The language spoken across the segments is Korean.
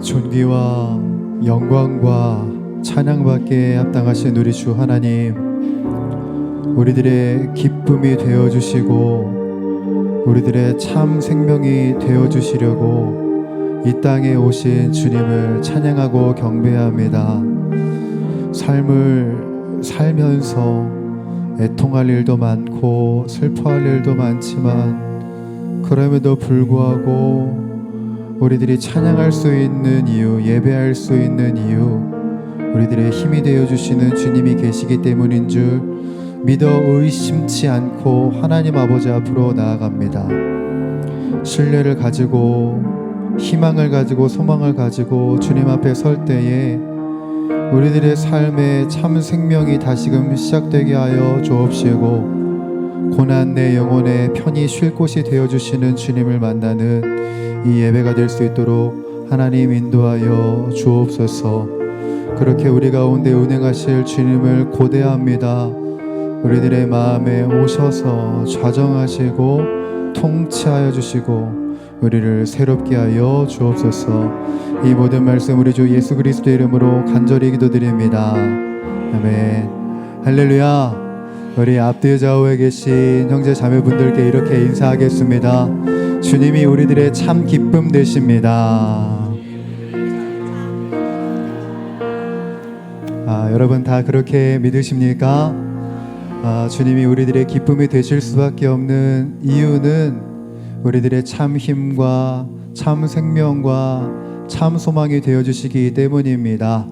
존귀와 영광과 찬양받기에 합당하신 우리 주 하나님, 우리들의 기쁨이 되어주시고 우리들의 참 생명이 되어주시려고 이 땅에 오신 주님을 찬양하고 경배합니다. 삶을 살면서 애통할 일도 많고 슬퍼할 일도 많지만 그럼에도 불구하고 우리들이 찬양할 수 있는 이유, 예배할 수 있는 이유, 우리들의 힘이 되어주시는 주님이 계시기 때문인 줄 믿어 의심치 않고 하나님 아버지 앞으로 나아갑니다. 신뢰를 가지고 희망을 가지고 소망을 가지고 주님 앞에 설 때에 우리들의 삶에 참 생명이 다시금 시작되게 하여 주옵시고 고난 내 영혼에 편히 쉴 곳이 되어주시는 주님을 만나는 이 예배가 될 수 있도록 하나님 인도하여 주옵소서. 그렇게 우리 가운데 운행하실 주님을 고대합니다. 우리들의 마음에 오셔서 좌정하시고 통치하여 주시고 우리를 새롭게 하여 주옵소서. 이 모든 말씀 우리 주 예수 그리스도의 이름으로 간절히 기도드립니다. 아멘. 할렐루야. 우리 앞뒤 좌우에 계신 형제 자매분들께 이렇게 인사하겠습니다. 주님이 우리들의 참 기쁨 되십니다. 여러분 다 그렇게 믿으십니까? 주님이 우리들의 기쁨이 되실 수밖에 없는 이유는 우리들의 참 힘과 참 생명과 참 소망이 되어주시기 때문입니다.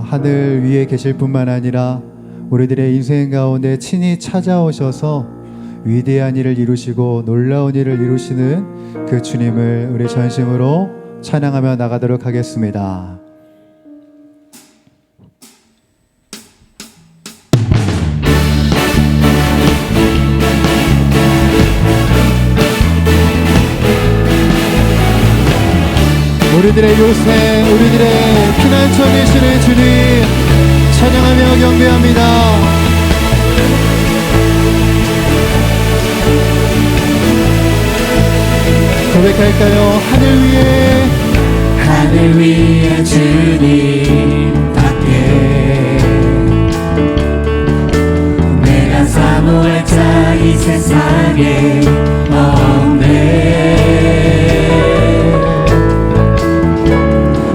하늘 위에 계실 뿐만 아니라 우리들의 인생 가운데 친히 찾아오셔서 위대한 일을 이루시고 놀라운 일을 이루시는 그 주님을 우리 전심으로 찬양하며 나가도록 하겠습니다. 우리들의 요새, 우리들의 피난처 되시는 주님 찬양하며 경배합니다. 고백할까요? 하늘 위에 주님 밖에 내가 사모할 자 이 세상에 없네.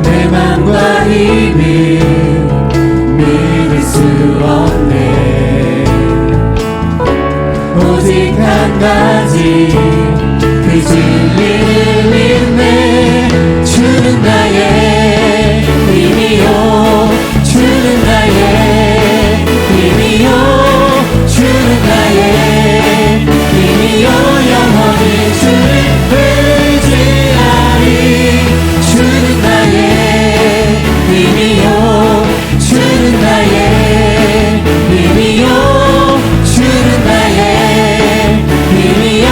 내 맘과 힘이 믿을 수 없네. 오직 한 가지 그 진리를 믿네. 주는 나의 힘이요, 주는 나의 힘이요, 주는 나의 힘이요, 영원히 주를 의지하리. 주는 나의 힘이요, 주는 나의 힘이요, 주는 나의 힘이요,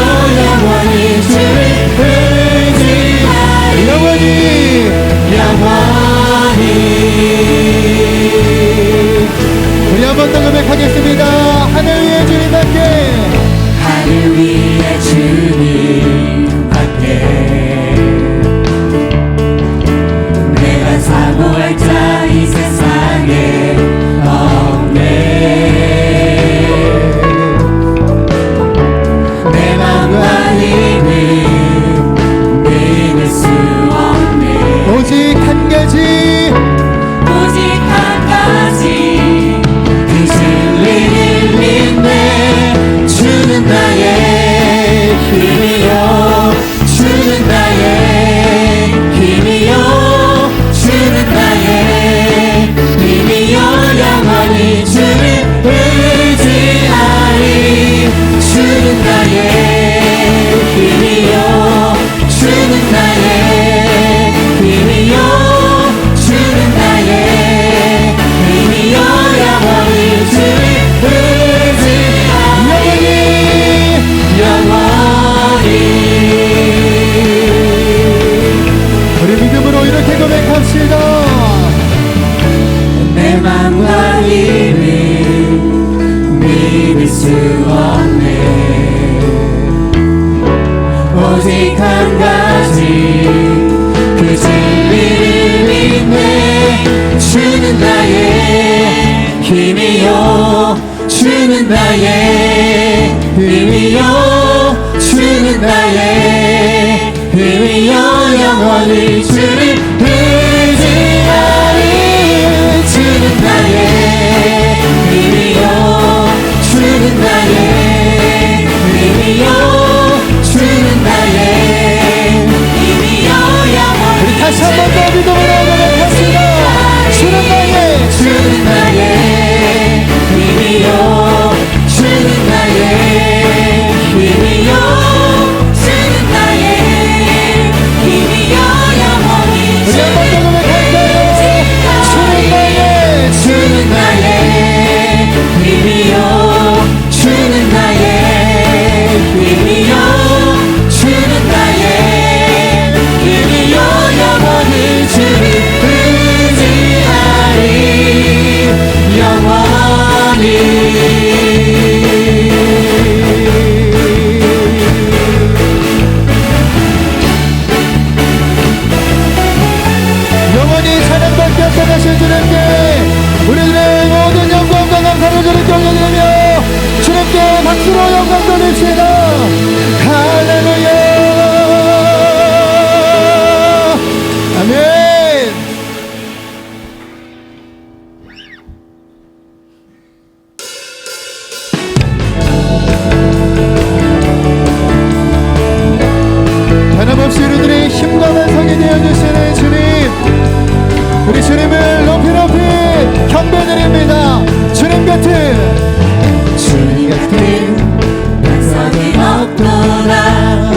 나의 힘이요 주는 나의 힘이요 영원히 주를 의지하리 주는 나의 힘이요 주는 나의 힘이요 주는 나의 힘이요 영원히 우리 다시 한 번 더 믿음으로 고백합시다. 주는 나의 힘이요 주는 나의 힘이요 주는 나의 힘이요 영원히 우리 한 번 더 고백할까요? 주는 나의 힘이요 주는 나의 힘이요 주는 나의 힘이요 영원히 주를 의지하리 영원히 영원히 찬양받게 합당하신 주님께 우리들의 모든 영광과 감사를 주님께 올려드리며 주님께 박수로 영광 돌립시다. 할렐루야 아멘. 변함없이 우리들의 힘과 만성이 되어주시는 주님, 우리 주님을 높이 경배드립니다. 주님 같은 반석이 없도다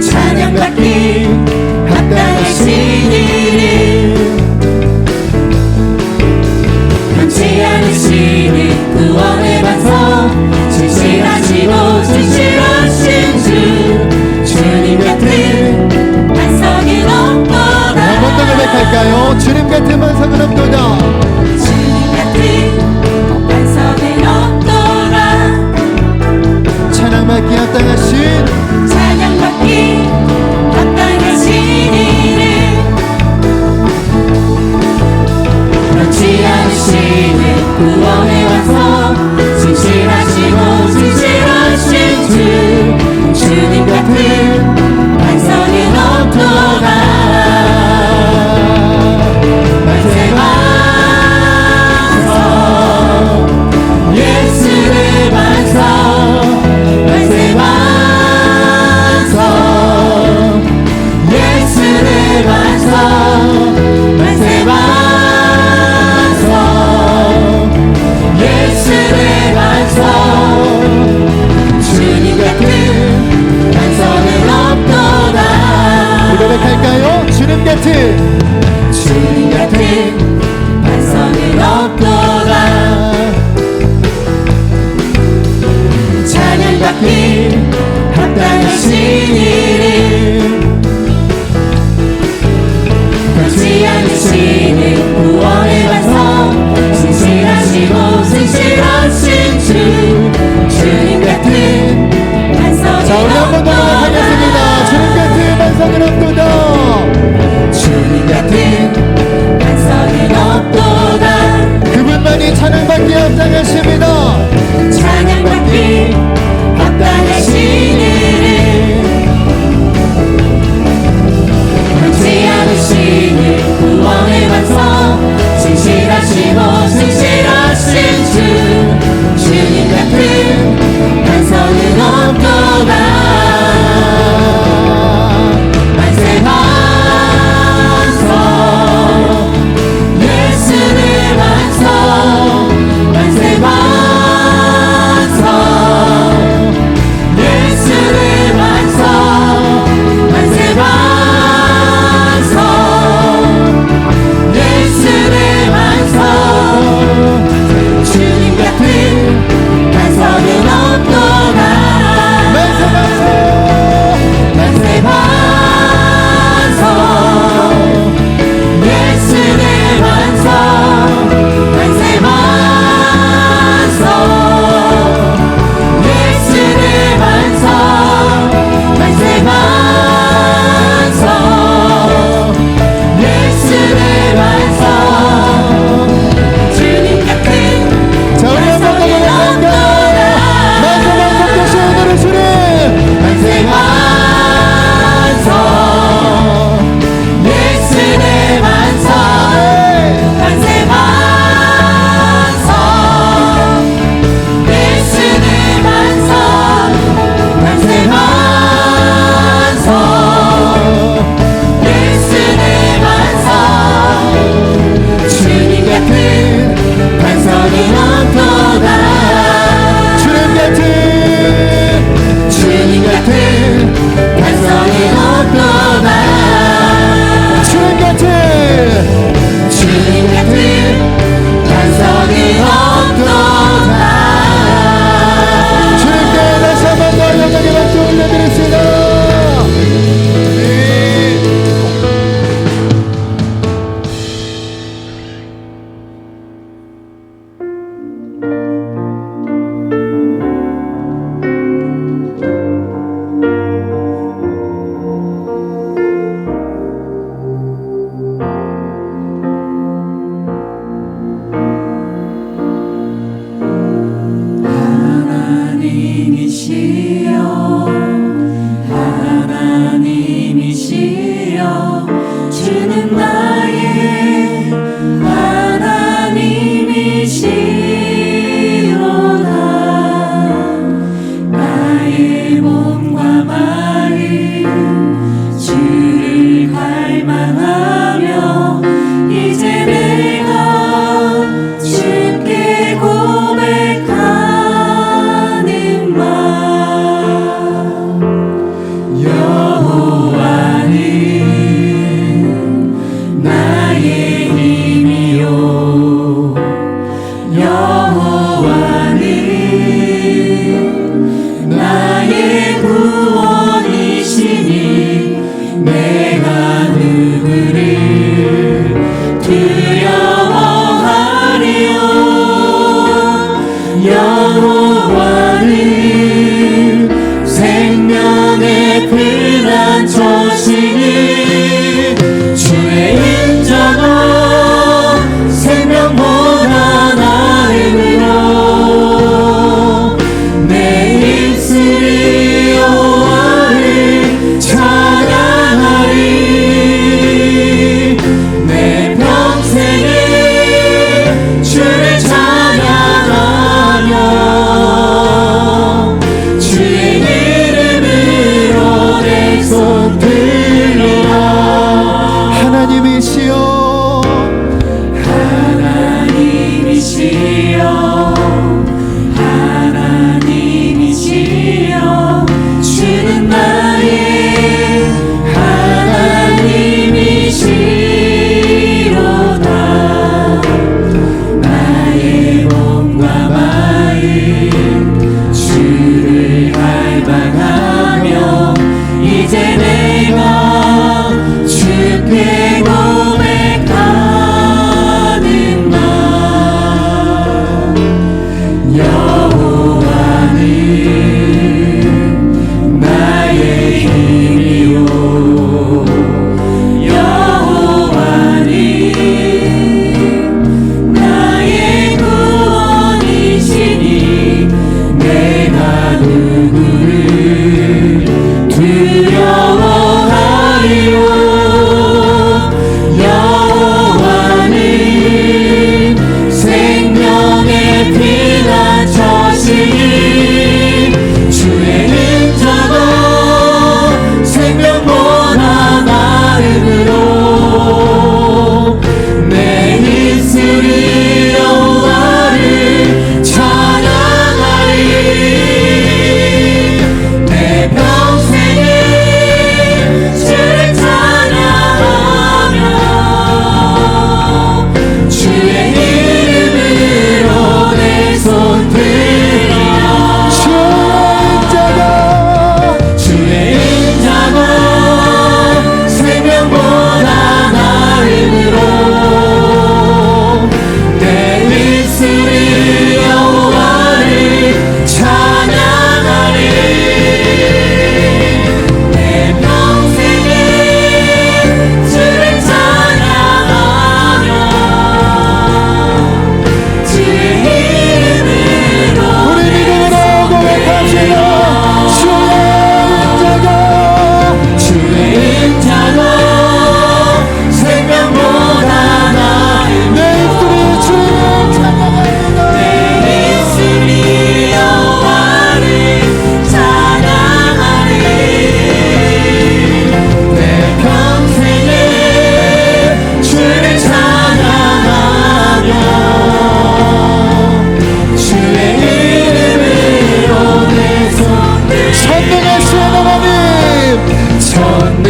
찬양받기 합당하신 이름 변치 않으시는 구원의 반석 진실하시고 진실하신 주 주님 같은 반석이 없도다 한 번 더 고백할까요? 주님 같은 반석은 없도다. 주님 같은 반석은 없도다 찬양받기 합당하신 찬양받기 합당하신 이름 변치 않으시는 구원의 완성 진실하시고 진실하신 주 주님 같은 반석은 없도다 예수의 반석 만세 반석 예수의 반석 만세 반석 예수의 반석 주님 같은 반석은 없도다 고백할까요? 주님 같은 반석은 없도다 찬양받기 합당하신 이름 변치 않으시는 구원의 반석 진실하시고 진실하신 주 주님 같은 반석은 자, 우리 한 번 더 고백하겠습니다. 주님 같은 반석은 없도다. 주님 같은 반석은 없도다 그분만이 찬양받기 합당하십니다. 찬양받기 합당하신 이름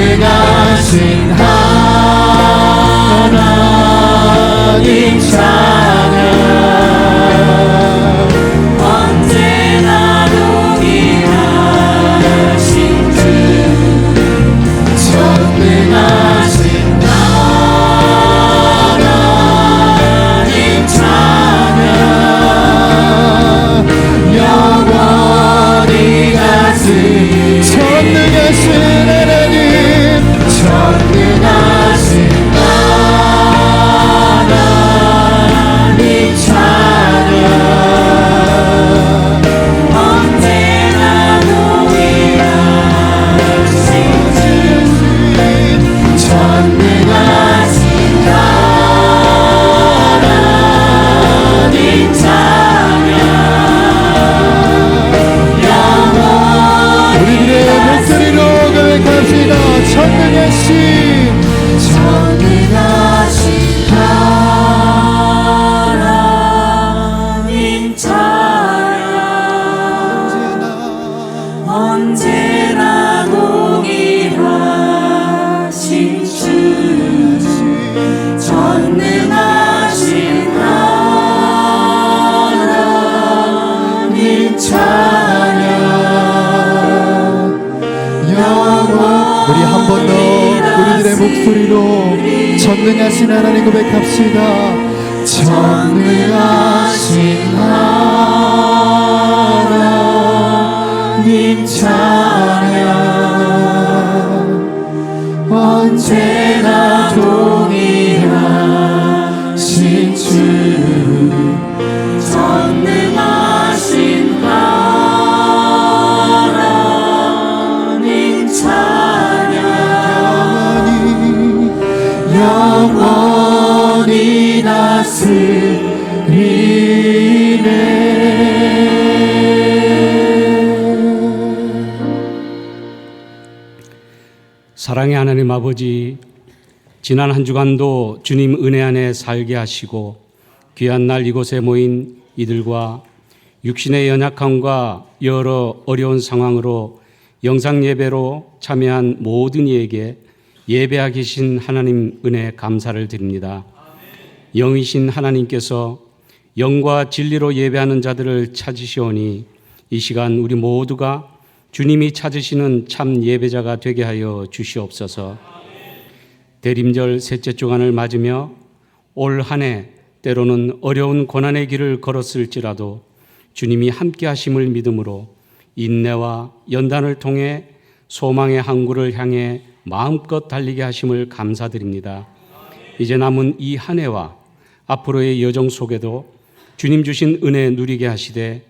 전능하신 하나님 찬양 언제나 동일하신 주 전능하신 하나님 찬양 영원히 다스리 전능하신 하나님 전능하신 하나님 찬양 언제나 동일하신 주 전능하신 하나님 찬양 우리들의 목소리로 고백합시다. 전능하신 하나님 찬양 언제나 동일하신 주 전능하신 하나님 찬양 우리 한 번 더 우리들의 목소리로 전능하신 하나님 고백합시다. 전능하신 하나님 찬양 언제나 동일하신 주 전능하신 하나님 찬양 영원히 사랑의 하나님 아버지, 지난 한 주간도 주님 은혜 안에 살게 하시고 귀한 날 이곳에 모인 이들과 육신의 연약함과 여러 어려운 상황으로 영상 예배로 참여한 모든 이에게 예배하 계신 하나님 은혜 감사를 드립니다. 영이신 하나님께서 영과 진리로 예배하는 자들을 찾으시오니 이 시간 우리 모두가 주님이 찾으시는 참 예배자가 되게 하여 주시옵소서. 대림절 셋째 주간을 맞으며 올 한 해 때로는 어려운 고난의 길을 걸었을지라도 주님이 함께 하심을 믿음으로 인내와 연단을 통해 소망의 항구를 향해 마음껏 달리게 하심을 감사드립니다. 이제 남은 이 한 해와 앞으로의 여정 속에도 주님 주신 은혜 누리게 하시되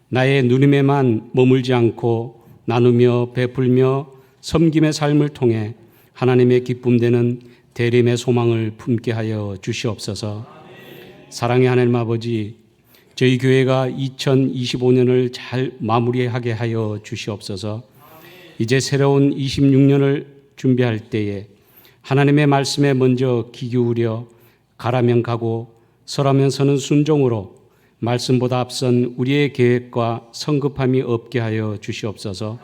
나의 누림에만 머물지 않고 나누며 베풀며 섬김의 삶을 통해 하나님의 기쁨되는 대림의 소망을 품게 하여 주시옵소서. 사랑의 하나님 아버지, 저희 교회가 2025년을 잘 마무리하게 하여 주시옵소서. 이제 새로운 26년을 준비할 때에 하나님의 말씀에 먼저 귀 기울여 가라면 가고 서라면 서는 순종으로 말씀보다 앞선 우리의 계획과 성급함이 없게 하여 주시옵소서.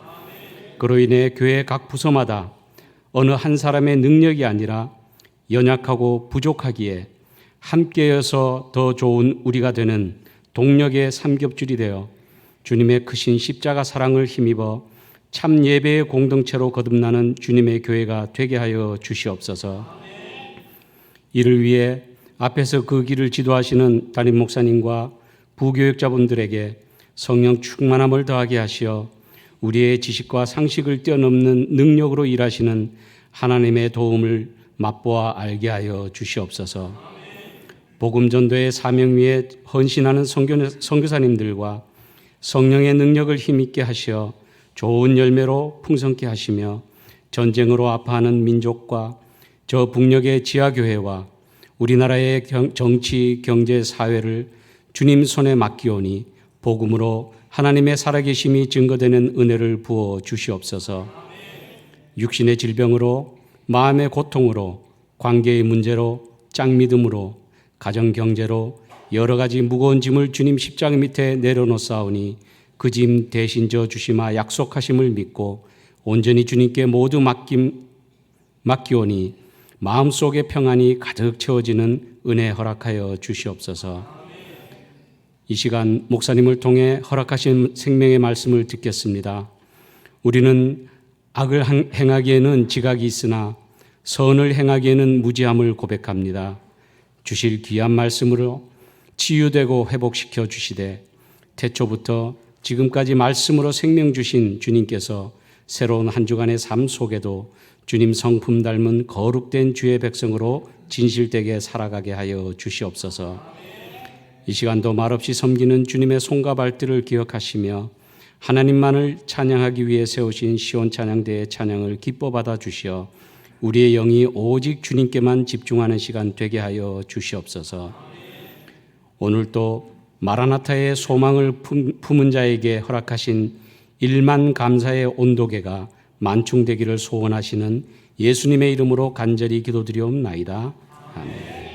그로 인해 교회 각 부서마다 어느 한 사람의 능력이 아니라 연약하고 부족하기에 함께여서 더 좋은 우리가 되는 동력의 삼겹줄이 되어 주님의 크신 십자가 사랑을 힘입어 참 예배의 공동체로 거듭나는 주님의 교회가 되게 하여 주시옵소서. 이를 위해 앞에서 그 길을 지도하시는 담임 목사님과 부교육자분들에게 성령 충만함을 더하게 하시어 우리의 지식과 상식을 뛰어넘는 능력으로 일하시는 하나님의 도움을 맛보아 알게 하여 주시옵소서. 복음 전도의 사명 위에 헌신하는 선교사님들과 성령의 능력을 힘있게 하시어 좋은 열매로 풍성케 하시며 전쟁으로 아파하는 민족과 저 북녘의 지하교회와 우리나라의 정치, 경제, 사회를 주님 손에 맡기오니 복음으로 하나님의 살아계심이 증거되는 은혜를 부어 주시옵소서. 육신의 질병으로, 마음의 고통으로, 관계의 문제로, 짝믿음으로, 가정경제로 여러 가지 무거운 짐을 주님 십자가 밑에 내려놓사오니 그 짐 대신 져 주시마 약속하심을 믿고 온전히 주님께 모두 맡김 맡기오니 마음속의 평안이 가득 채워지는 은혜 허락하여 주시옵소서. 이 시간 목사님을 통해 허락하신 생명의 말씀을 듣겠습니다. 우리는 악을 행하기에는 지각이 있으나 선을 행하기에는 무지함을 고백합니다. 주실 귀한 말씀으로 치유되고 회복시켜 주시되 태초부터 지금까지 말씀으로 생명 주신 주님께서 새로운 한 주간의 삶 속에도 주님 성품 닮은 거룩된 주의 백성으로 진실되게 살아가게 하여 주시옵소서. 이 시간도 말없이 섬기는 주님의 손과 발들을 기억하시며 하나님만을 찬양하기 위해 세우신 시온 찬양대의 찬양을 기뻐 받아 주시어 우리의 영이 오직 주님께만 집중하는 시간 되게 하여 주시옵소서. 오늘도 마라나타의 소망을 품은 자에게 허락하신 1만 감사의 온도계가 만충되기를 소원하시는 예수님의 이름으로 간절히 기도드리옵나이다. 아멘.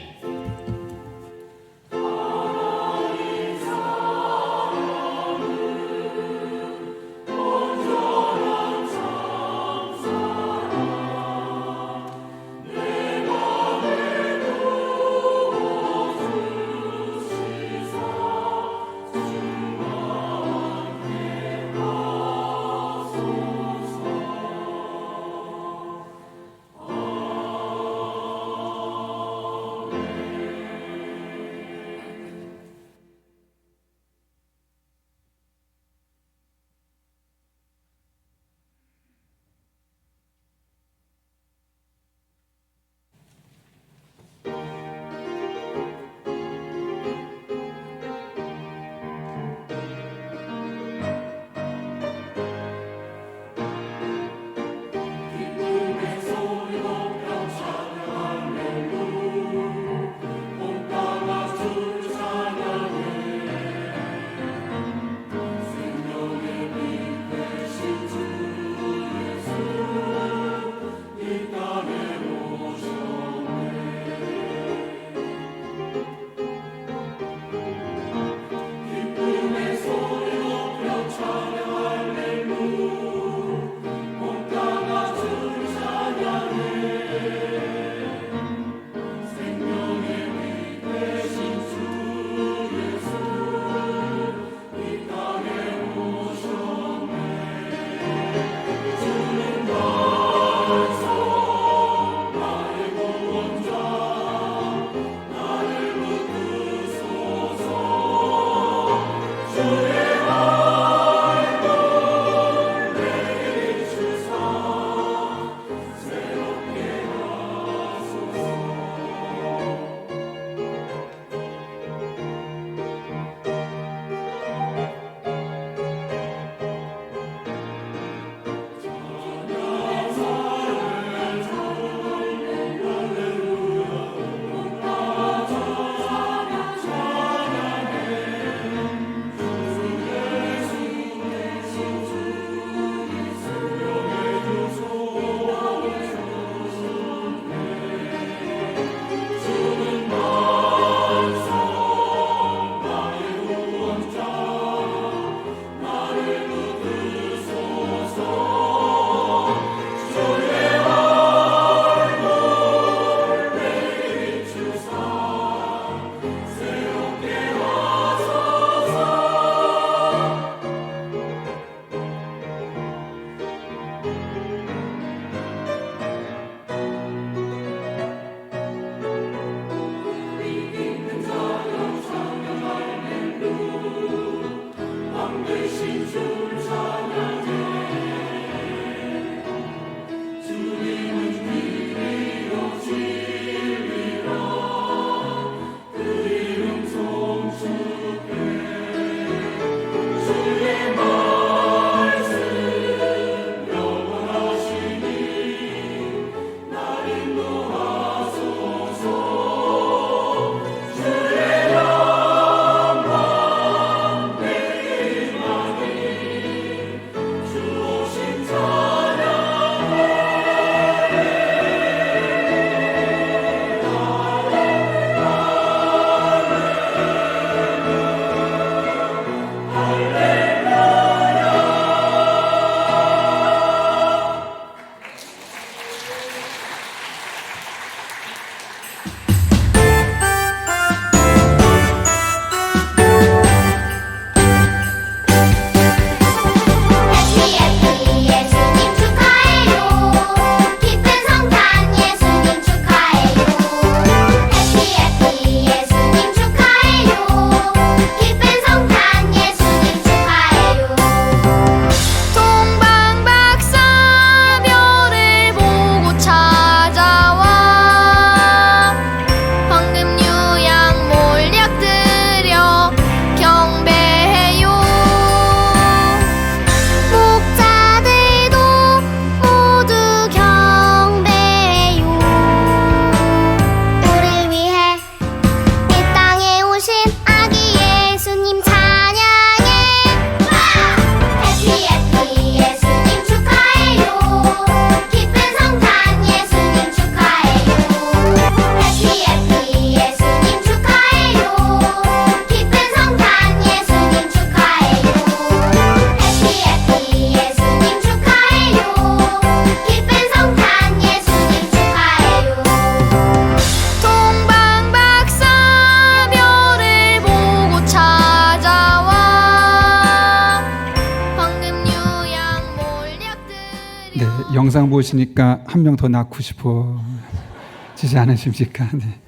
영상 보시니까 한 명 더 낳고 싶어지지 않으십니까? 네.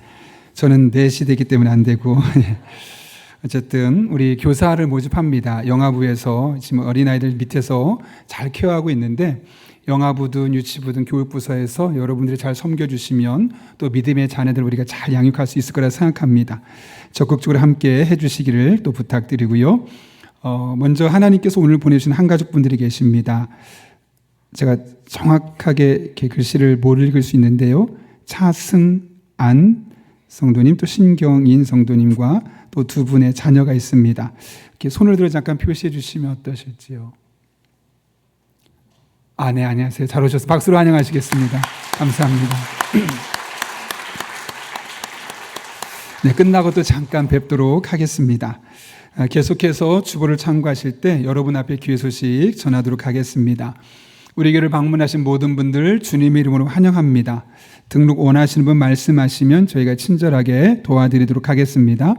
저는 넷이 되기 때문에 안 되고 어쨌든 우리 교사를 모집합니다. 영아부에서 지금 어린아이들 밑에서 잘 케어하고 있는데 영아부든 유치부든 교육부서에서 여러분들이 잘 섬겨주시면 또 믿음의 자녀들 우리가 잘 양육할 수 있을 거라 생각합니다. 적극적으로 함께 해주시기를 또 부탁드리고요. 먼저 하나님께서 오늘 보내주신 한 가족분들이 계십니다. 제가 정확하게 이렇게 글씨를 못 읽을 수 있는데요. 차승안 성도님 또 신경인 성도님과 또 두 분의 자녀가 있습니다. 이렇게 손을 들어 잠깐 표시해 주시면 어떠실지요? 네, 안녕하세요. 잘 오셔서 박수로 환영하시겠습니다. 감사합니다. 네, 끝나고 또 잠깐 뵙도록 하겠습니다. 계속해서 주보를 참고하실 때 여러분 앞에 귀의 소식 전하도록 하겠습니다. 우리 교회를 방문하신 모든 분들 주님의 이름으로 환영합니다. 등록 원하시는 분 말씀하시면 저희가 친절하게 도와드리도록 하겠습니다.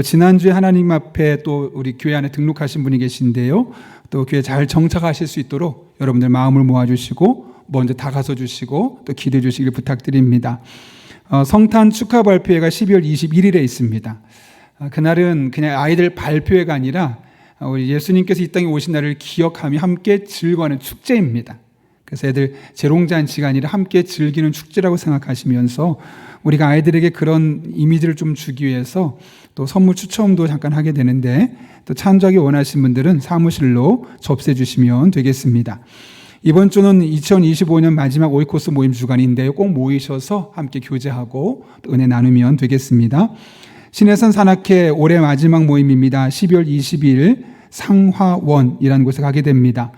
지난주에 하나님 앞에 또 우리 교회 안에 등록하신 분이 계신데요. 또 교회 잘 정착하실 수 있도록 여러분들 마음을 모아주시고 먼저 다가서 주시고 또 기도해 주시길 부탁드립니다. 성탄 축하 발표회가 12월 21일에 있습니다. 그날은 그냥 아이들 발표회가 아니라 우리 예수님께서 이 땅에 오신 날을 기억하며 함께 즐거워하는 축제입니다. 그래서 애들 재롱잔치가 아니라 함께 즐기는 축제라고 생각하시면서 우리가 아이들에게 그런 이미지를 좀 주기 위해서 또 선물 추첨도 잠깐 하게 되는데 또 참조하기 원하시는 분들은 사무실로 접수해 주시면 되겠습니다. 이번 주는 2025년 마지막 오이코스 모임 주간인데요. 꼭 모이셔서 함께 교제하고 또 은혜 나누면 되겠습니다. 신해산 산악회 올해 마지막 모임입니다. 12월 20일 상화원이라는 곳에 가게 됩니다.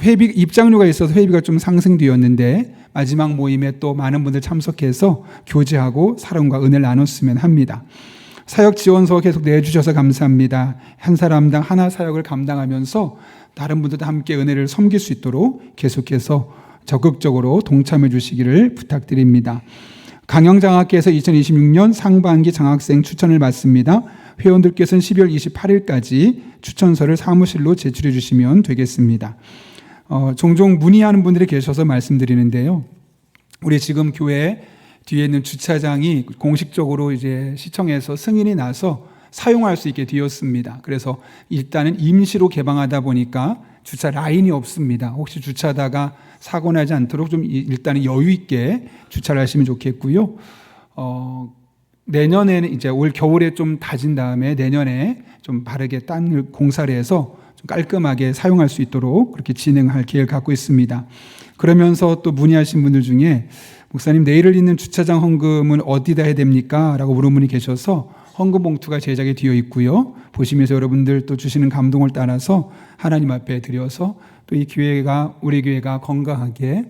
회비 입장료가 있어서 회비가 좀 상승되었는데 마지막 모임에 또 많은 분들 참석해서 교제하고 사랑과 은혜를 나눴으면 합니다. 사역 지원서 계속 내주셔서 감사합니다. 한 사람당 하나 사역을 감당하면서 다른 분들도 함께 은혜를 섬길 수 있도록 계속해서 적극적으로 동참해 주시기를 부탁드립니다. 강영장학회에서 2026년 상반기 장학생 추천을 받습니다. 회원들께서는 12월 28일까지 추천서를 사무실로 제출해 주시면 되겠습니다. 종종 문의하는 분들이 계셔서 말씀드리는데요. 우리 지금 교회 뒤에 있는 주차장이 공식적으로 이제 시청에서 승인이 나서 사용할 수 있게 되었습니다. 그래서 일단은 임시로 개방하다 보니까 주차 라인이 없습니다. 혹시 주차하다가 사고 나지 않도록 좀 일단은 여유 있게 주차를 하시면 좋겠고요. 내년에는 이제 올 겨울에 좀 다진 다음에 내년에 좀 바르게 땅을 공사를 해서 좀 깔끔하게 사용할 수 있도록 그렇게 진행할 계획을 갖고 있습니다. 그러면서 또 문의하신 분들 중에 목사님 내일을 있는 주차장 헌금은 어디다 해야 됩니까? 라고 물은 분이 계셔서 헌금 봉투가 제작이 되어 있고요. 보시면서 여러분들 또 주시는 감동을 따라서 하나님 앞에 드려서 또 이 교회가 우리 교회가 건강하게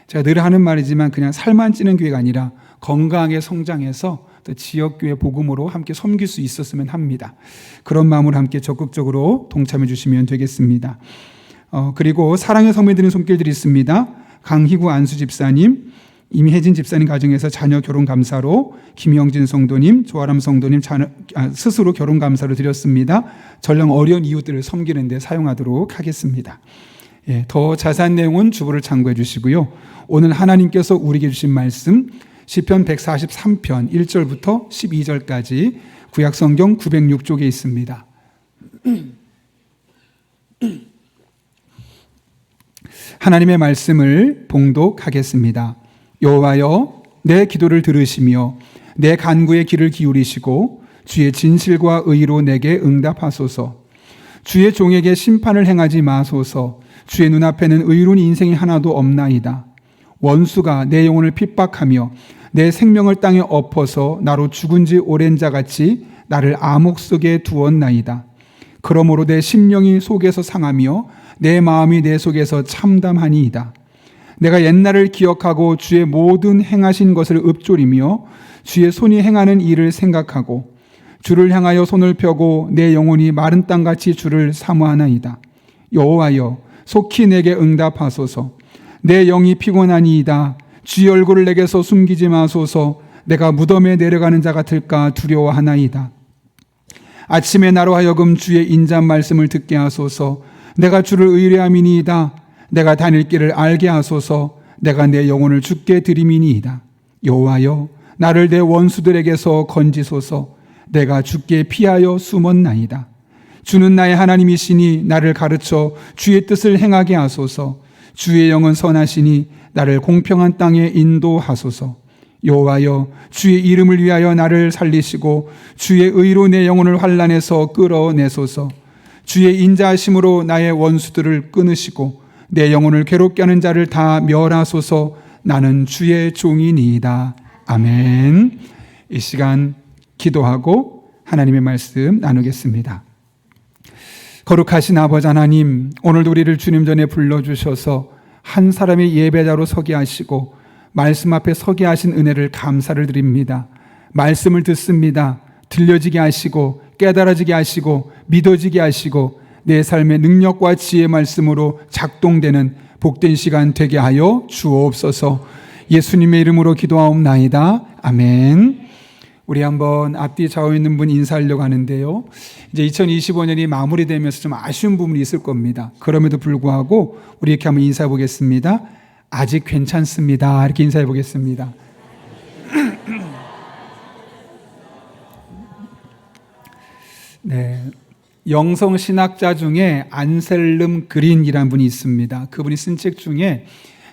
제가 늘 하는 말이지만 그냥 살만 찌는 교회가 아니라 건강하게 성장해서 또 지역교회 복음으로 함께 섬길 수 있었으면 합니다. 그런 마음으로 함께 적극적으로 동참해 주시면 되겠습니다. 그리고 사랑의 성매드린 손길들이 있습니다. 강희구 안수 집사님, 임혜진 집사님 가정에서 자녀 결혼 감사로 김영진 성도님, 조아람 성도님 스스로 결혼 감사로 드렸습니다. 전령 어려운 이웃들을 섬기는 데 사용하도록 하겠습니다. 더 자세한 내용은 주보를 참고해 주시고요. 오늘 하나님께서 우리에게 주신 말씀 시편 143편 1절부터 12절까지 구약성경 906쪽에 있습니다. 하나님의 말씀을 봉독하겠습니다. 여호와여 내 기도를 들으시며 내 간구에 귀를 기울이시고 주의 진실과 의로 내게 응답하소서. 주의 종에게 심판을 행하지 마소서. 주의 눈앞에는 의로운 인생이 하나도 없나이다. 원수가 내 영혼을 핍박하며 내 생명을 땅에 엎어서 나로 죽은 지 오랜 자같이 나를 암흑 속에 두었나이다. 그러므로 내 심령이 속에서 상하며 내 마음이 내 속에서 참담하니이다. 내가 옛날을 기억하고 주의 모든 행하신 것을 읊조리며 주의 손이 행하는 일을 생각하고 주를 향하여 손을 펴고 내 영혼이 마른 땅같이 주를 사모하나이다. 여호와여 속히 내게 응답하소서. 내 영이 피곤하니이다. 주의 얼굴을 내게서 숨기지 마소서. 내가 무덤에 내려가는 자 같을까 두려워하나이다. 아침에 나로 하여금 주의 인자한 말씀을 듣게 하소서. 내가 주를 의뢰함이니이다. 내가 다닐 길을 알게 하소서. 내가 내 영혼을 주께 드림이니이다. 여호와여, 나를 내 원수들에게서 건지소서. 내가 주께 피하여 숨었나이다. 주는 나의 하나님이시니 나를 가르쳐 주의 뜻을 행하게 하소서. 주의 영은 선하시니 나를 공평한 땅에 인도하소서. 여호와여, 주의 이름을 위하여 나를 살리시고 주의 의로 내 영혼을 환난에서 끌어내소서. 주의 인자하심으로 나의 원수들을 끊으시고 내 영혼을 괴롭게 하는 자를 다 멸하소서. 나는 주의 종이니이다. 아멘. 이 시간 기도하고 하나님의 말씀 나누겠습니다. 거룩하신 아버지 하나님, 오늘도 우리를 주님 전에 불러주셔서 한 사람의 예배자로 서게 하시고 말씀 앞에 서게 하신 은혜를 감사를 드립니다. 말씀을 듣습니다. 들려지게 하시고 깨달아지게 하시고 믿어지게 하시고 내 삶의 능력과 지혜의 말씀으로 작동되는 복된 시간 되게 하여 주옵소서. 예수님의 이름으로 기도하옵나이다. 아멘. 우리 한번 앞뒤 좌우에 있는 분 인사하려고 하는데요. 이제 2025년이 마무리되면서 좀 아쉬운 부분이 있을 겁니다. 그럼에도 불구하고 우리 이렇게 한번 인사해 보겠습니다. 아직 괜찮습니다. 이렇게 인사해 보겠습니다. 네. 영성 신학자 중에 안셀름 그린이라는 분이 있습니다. 그분이 쓴 책 중에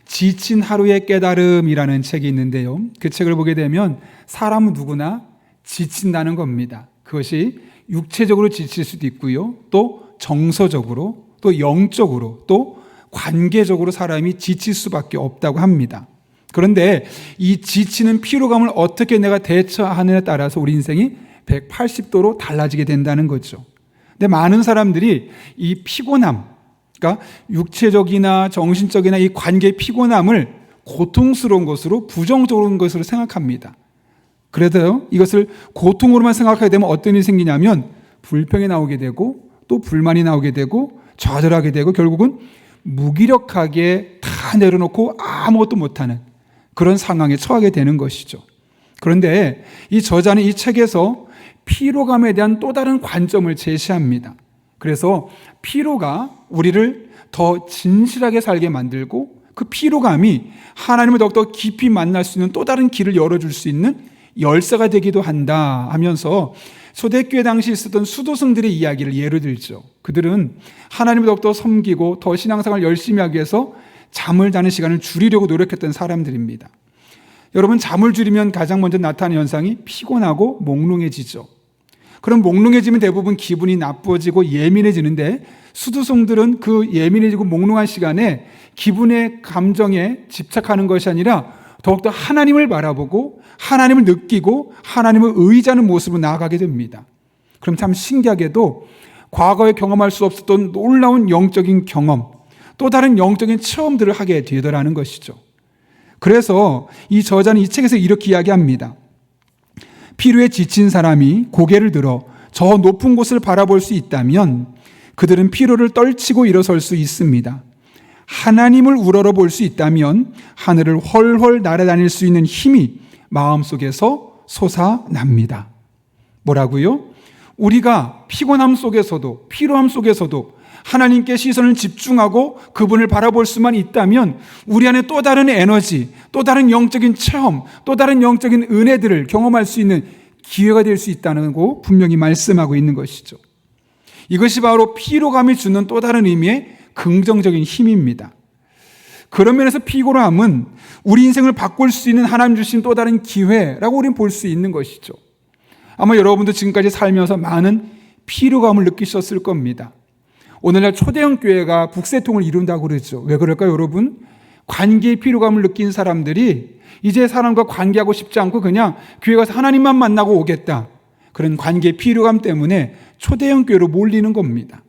지친 하루의 깨달음이라는 책이 있는데요. 그 책을 보게 되면 사람은 누구나 지친다는 겁니다. 그것이 육체적으로 지칠 수도 있고요. 또 정서적으로, 또 영적으로, 또 관계적으로 사람이 지칠 수밖에 없다고 합니다. 그런데 이 지치는 피로감을 어떻게 내가 대처하느냐에 따라서 우리 인생이 180도로 달라지게 된다는 거죠. 근데 많은 사람들이 이 피곤함, 그러니까 육체적이나 정신적이나 이 관계의 피곤함을 고통스러운 것으로, 부정적인 것으로 생각합니다. 그래도 이것을 고통으로만 생각하게 되면 어떤 일이 생기냐면 불평이 나오게 되고 또 불만이 나오게 되고 좌절하게 되고 결국은 무기력하게 다 내려놓고 아무것도 못하는 그런 상황에 처하게 되는 것이죠. 그런데 이 저자는 이 책에서 피로감에 대한 또 다른 관점을 제시합니다. 그래서 피로가 우리를 더 진실하게 살게 만들고 그 피로감이 하나님을 더욱더 깊이 만날 수 있는 또 다른 길을 열어줄 수 있는 열쇠가 되기도 한다 하면서 초대교회 당시 있었던 수도승들의 이야기를 예로 들죠. 그들은 하나님을 더욱더 섬기고 더 신앙생활을 열심히 하기 위해서 잠을 자는 시간을 줄이려고 노력했던 사람들입니다. 여러분, 잠을 줄이면 가장 먼저 나타나는 현상이 피곤하고 몽롱해지죠. 그럼 몽롱해지면 대부분 기분이 나빠지고 예민해지는데 수도승들은 그 예민해지고 몽롱한 시간에 기분의 감정에 집착하는 것이 아니라 더욱더 하나님을 바라보고 하나님을 느끼고 하나님을 의지하는 모습으로 나아가게 됩니다. 그럼 참 신기하게도 과거에 경험할 수 없었던 놀라운 영적인 경험, 또 다른 영적인 체험들을 하게 되더라는 것이죠. 그래서 이 저자는 이 책에서 이렇게 이야기합니다. 피로에 지친 사람이 고개를 들어 저 높은 곳을 바라볼 수 있다면 그들은 피로를 떨치고 일어설 수 있습니다. 하나님을 우러러 볼 수 있다면 하늘을 훨훨 날아다닐 수 있는 힘이 마음속에서 솟아납니다. 뭐라고요? 우리가 피곤함 속에서도 피로함 속에서도 하나님께 시선을 집중하고 그분을 바라볼 수만 있다면 우리 안에 또 다른 에너지, 또 다른 영적인 체험, 또 다른 영적인 은혜들을 경험할 수 있는 기회가 될 수 있다는 거 분명히 말씀하고 있는 것이죠. 이것이 바로 피로감이 주는 또 다른 의미의 긍정적인 힘입니다. 그런 면에서 피곤함은 우리 인생을 바꿀 수 있는 하나님 주신 또 다른 기회라고 우리는 볼 수 있는 것이죠. 아마 여러분도 지금까지 살면서 많은 피로감을 느끼셨을 겁니다. 오늘날 초대형 교회가 북새통을 이룬다고 그러죠. 왜 그럴까요, 여러분? 관계의 피로감을 느낀 사람들이 이제 사람과 관계하고 싶지 않고 그냥 교회 가서 하나님만 만나고 오겠다. 그런 관계의 피로감 때문에 초대형 교회로 몰리는 겁니다.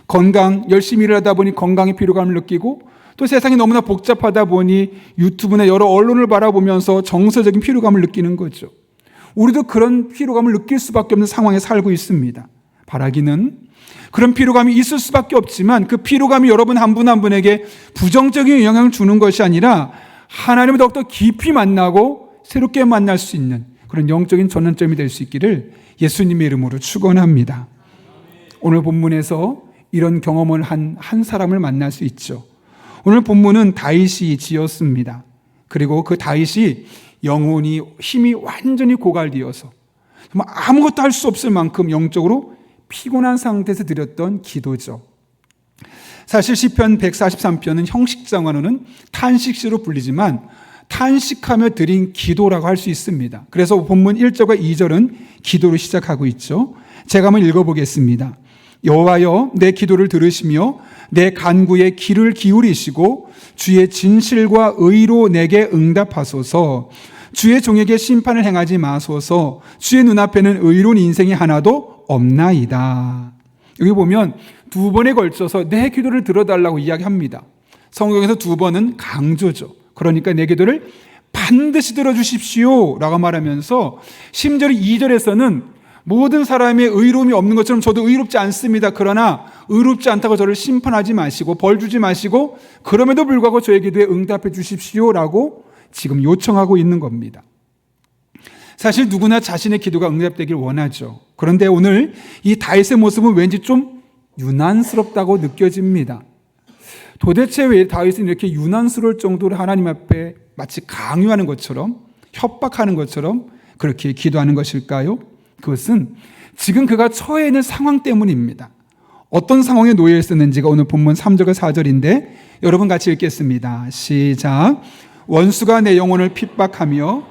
건강, 열심히 일하다 보니 건강의 피로감을 느끼고 또 세상이 너무나 복잡하다 보니 유튜브나 여러 언론을 바라보면서 정서적인 피로감을 느끼는 거죠. 우리도 그런 피로감을 느낄 수밖에 없는 상황에 살고 있습니다. 바라기는 그런 피로감이 있을 수밖에 없지만 그 피로감이 여러분 한 분 한 분에게 부정적인 영향을 주는 것이 아니라 하나님을 더욱더 깊이 만나고 새롭게 만날 수 있는 그런 영적인 전환점이 될 수 있기를 예수님의 이름으로 축원합니다. 오늘 본문에서 이런 경험을 한 사람을 만날 수 있죠. 오늘 본문은 다윗이 지었습니다. 그리고 그 다윗이 영혼이 힘이 완전히 고갈되어서 정말 아무것도 할 수 없을 만큼 영적으로 피곤한 상태에서 드렸던 기도죠. 사실 시편 143편은 형식상으로는 탄식시로 불리지만 탄식하며 드린 기도라고 할 수 있습니다. 그래서 본문 1절과 2절은 기도로 시작하고 있죠. 제가 한번 읽어보겠습니다. 여호와여 내 기도를 들으시며 내 간구에 귀를 기울이시고 주의 진실과 의로 내게 응답하소서. 주의 종에게 심판을 행하지 마소서. 주의 눈앞에는 의로운 인생이 하나도 없나이다. 여기 보면 두 번에 걸쳐서 내 기도를 들어달라고 이야기합니다. 성경에서 두 번은 강조죠. 그러니까 내 기도를 반드시 들어주십시오 라고 말하면서 심지어 2절에서는 모든 사람의 의로움이 없는 것처럼 저도 의롭지 않습니다. 그러나 의롭지 않다고 저를 심판하지 마시고 벌 주지 마시고 그럼에도 불구하고 저의 기도에 응답해 주십시오 라고 지금 요청하고 있는 겁니다. 사실 누구나 자신의 기도가 응답되길 원하죠. 그런데 오늘 이 다윗의 모습은 왠지 좀 유난스럽다고 느껴집니다. 도대체 왜 다윗은 이렇게 유난스러울 정도로 하나님 앞에 마치 강요하는 것처럼 협박하는 것처럼 그렇게 기도하는 것일까요? 그것은 지금 그가 처해 있는 상황 때문입니다. 어떤 상황에 놓여 있었는지가 오늘 본문 3절과 4절인데 여러분 같이 읽겠습니다. 시작. 원수가 내 영혼을 핍박하며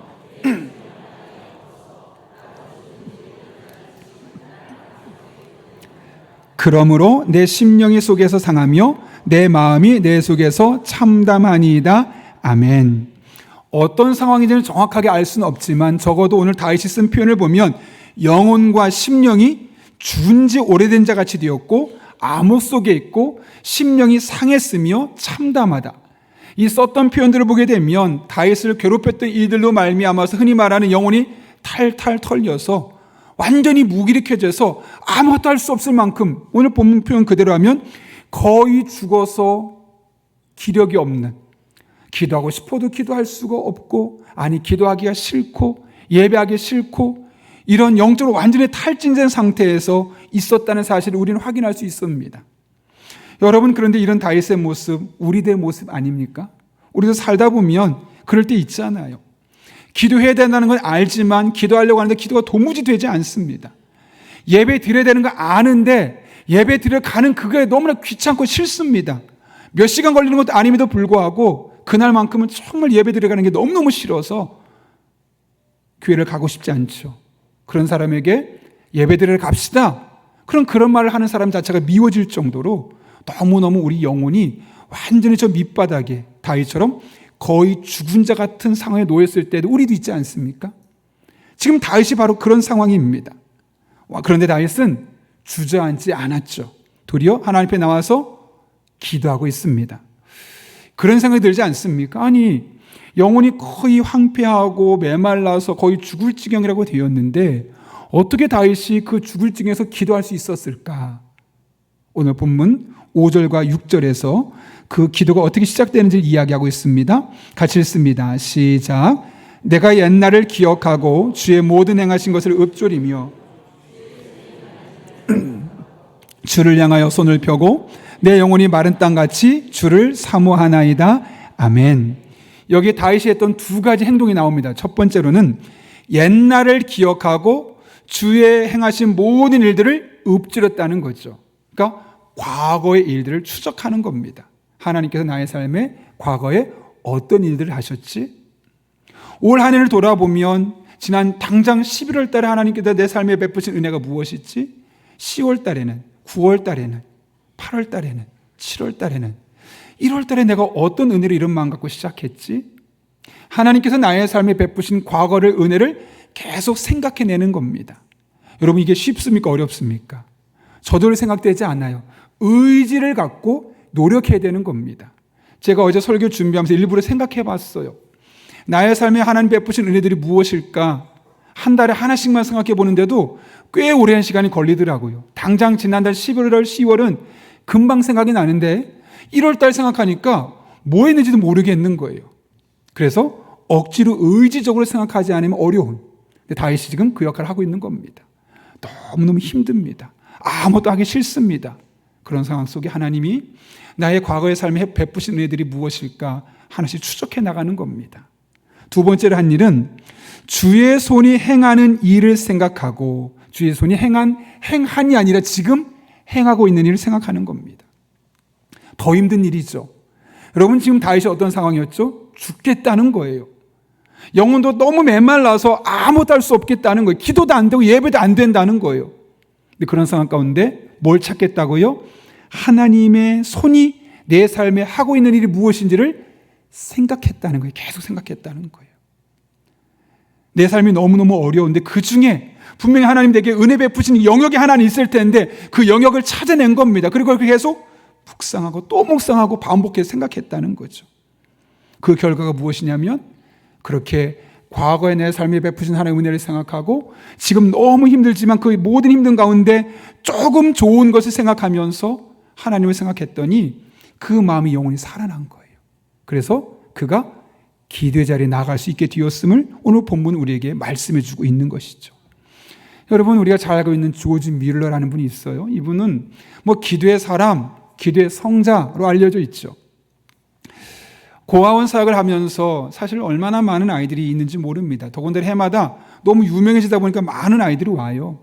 그러므로 내 심령이 속에서 상하며 내 마음이 내 속에서 참담하니이다. 아멘. 어떤 상황인지는 정확하게 알 수는 없지만 적어도 오늘 다윗이 쓴 표현을 보면 영혼과 심령이 죽은 지 오래된 자 같이 되었고 암흑 속에 있고 심령이 상했으며 참담하다. 이 썼던 표현들을 보게 되면 다윗을 괴롭혔던 이들로 말미암아서 흔히 말하는 영혼이 탈탈 털려서 완전히 무기력해져서 아무것도 할 수 없을 만큼 오늘 본문 표현 그대로 하면 거의 죽어서 기력이 없는, 기도하고 싶어도 기도할 수가 없고 아니 기도하기가 싫고 예배하기 싫고 이런 영적으로 완전히 탈진된 상태에서 있었다는 사실을 우리는 확인할 수 있습니다. 여러분 그런데 이런 다윗의 모습 우리들의 모습 아닙니까? 우리도 살다 보면 그럴 때 있잖아요. 기도해야 된다는 건 알지만 기도하려고 하는데 기도가 도무지 되지 않습니다. 예배 드려야 되는 거 아는데 예배 드려 가는 그게 너무나 귀찮고 싫습니다. 몇 시간 걸리는 것도 아님에도 불구하고 그날만큼은 정말 예배 드려 가는 게 너무너무 싫어서 교회를 가고 싶지 않죠. 그런 사람에게 예배 드리러 갑시다. 그런 말을 하는 사람 자체가 미워질 정도로 너무너무 우리 영혼이 완전히 저 밑바닥에 다윗처럼 거의 죽은 자 같은 상황에 놓였을 때도 우리도 있지 않습니까? 지금 다윗이 바로 그런 상황입니다. 그런데 다윗은 주저앉지 않았죠. 도리어 하나님 앞에 나와서 기도하고 있습니다. 그런 생각이 들지 않습니까? 아니 영혼이 거의 황폐하고 메말라서 거의 죽을 지경이라고 되었는데 어떻게 다윗이 그 죽을 지경에서 기도할 수 있었을까? 오늘 본문 5절과 6절에서 그 기도가 어떻게 시작되는지를 이야기하고 있습니다. 같이 읽습니다. 시작. 내가 옛날을 기억하고 주의 모든 행하신 것을 읊조리며 주를 향하여 손을 펴고 내 영혼이 마른 땅같이 주를 사모하나이다. 아멘. 여기 다윗이 했던 두 가지 행동이 나옵니다. 첫 번째로는 옛날을 기억하고 주의 행하신 모든 일들을 읊조렸다는 거죠. 그러니까 과거의 일들을 추적하는 겁니다. 하나님께서 나의 삶에 과거에 어떤 일들을 하셨지? 올 한 해를 돌아보면 지난 당장 11월 달에 하나님께서 내 삶에 베푸신 은혜가 무엇이지? 10월 달에는, 9월 달에는, 8월 달에는, 7월 달에는, 1월 달에 내가 어떤 은혜로 이런 마음 갖고 시작했지? 하나님께서 나의 삶에 베푸신 과거를 은혜를 계속 생각해내는 겁니다. 여러분 이게 쉽습니까? 어렵습니까? 저도 생각되지 않아요. 의지를 갖고 노력해야 되는 겁니다. 제가 어제 설교 준비하면서 일부러 생각해 봤어요. 나의 삶에 하나님 베푸신 은혜들이 무엇일까? 한 달에 하나씩만 생각해 보는데도 꽤 오랜 시간이 걸리더라고요. 당장 지난달 11월, 10월은 금방 생각이 나는데 1월 달 생각하니까 뭐 했는지도 모르겠는 거예요. 그래서 억지로 의지적으로 생각하지 않으면 어려운. 근데 다윗이 지금 그 역할을 하고 있는 겁니다. 너무너무 힘듭니다. 아무것도 하기 싫습니다. 그런 상황 속에 하나님이 나의 과거의 삶에 베푸신 은혜들이 무엇일까 하나씩 추적해 나가는 겁니다. 두 번째로 한 일은 주의 손이 행하는 일을 생각하고 주의 손이 행한이 아니라 지금 행하고 있는 일을 생각하는 겁니다. 더 힘든 일이죠. 여러분 지금 다윗이 어떤 상황이었죠? 죽겠다는 거예요. 영혼도 너무 메말라서 아무것도 할 수 없겠다는 거예요. 기도도 안 되고 예배도 안 된다는 거예요. 근데 그런 상황 가운데 뭘 찾겠다고요? 하나님의 손이 내 삶에 하고 있는 일이 무엇인지를 생각했다는 거예요. 계속 생각했다는 거예요. 내 삶이 너무너무 어려운데 그 중에 분명히 하나님 내게 은혜 베푸시는 영역이 하나는 있을 텐데 그 영역을 찾아낸 겁니다. 그리고 계속 묵상하고 또 묵상하고 반복해서 생각했다는 거죠. 그 결과가 무엇이냐면 그렇게 과거의 내 삶에 베푸신 하나님의 은혜를 생각하고 지금 너무 힘들지만 그 모든 힘든 가운데 조금 좋은 것을 생각하면서 하나님을 생각했더니 그 마음이 영원히 살아난 거예요. 그래서 그가 기도의 자리에 나아갈 수 있게 되었음을 오늘 본문 우리에게 말씀해 주고 있는 것이죠. 여러분 우리가 잘 알고 있는 조지 뮬러라는 분이 있어요. 이분은 기도의 사람, 기도의 성자로 알려져 있죠. 고아원 사역을 하면서 사실 얼마나 많은 아이들이 있는지 모릅니다. 더군다나 해마다 너무 유명해지다 보니까 많은 아이들이 와요.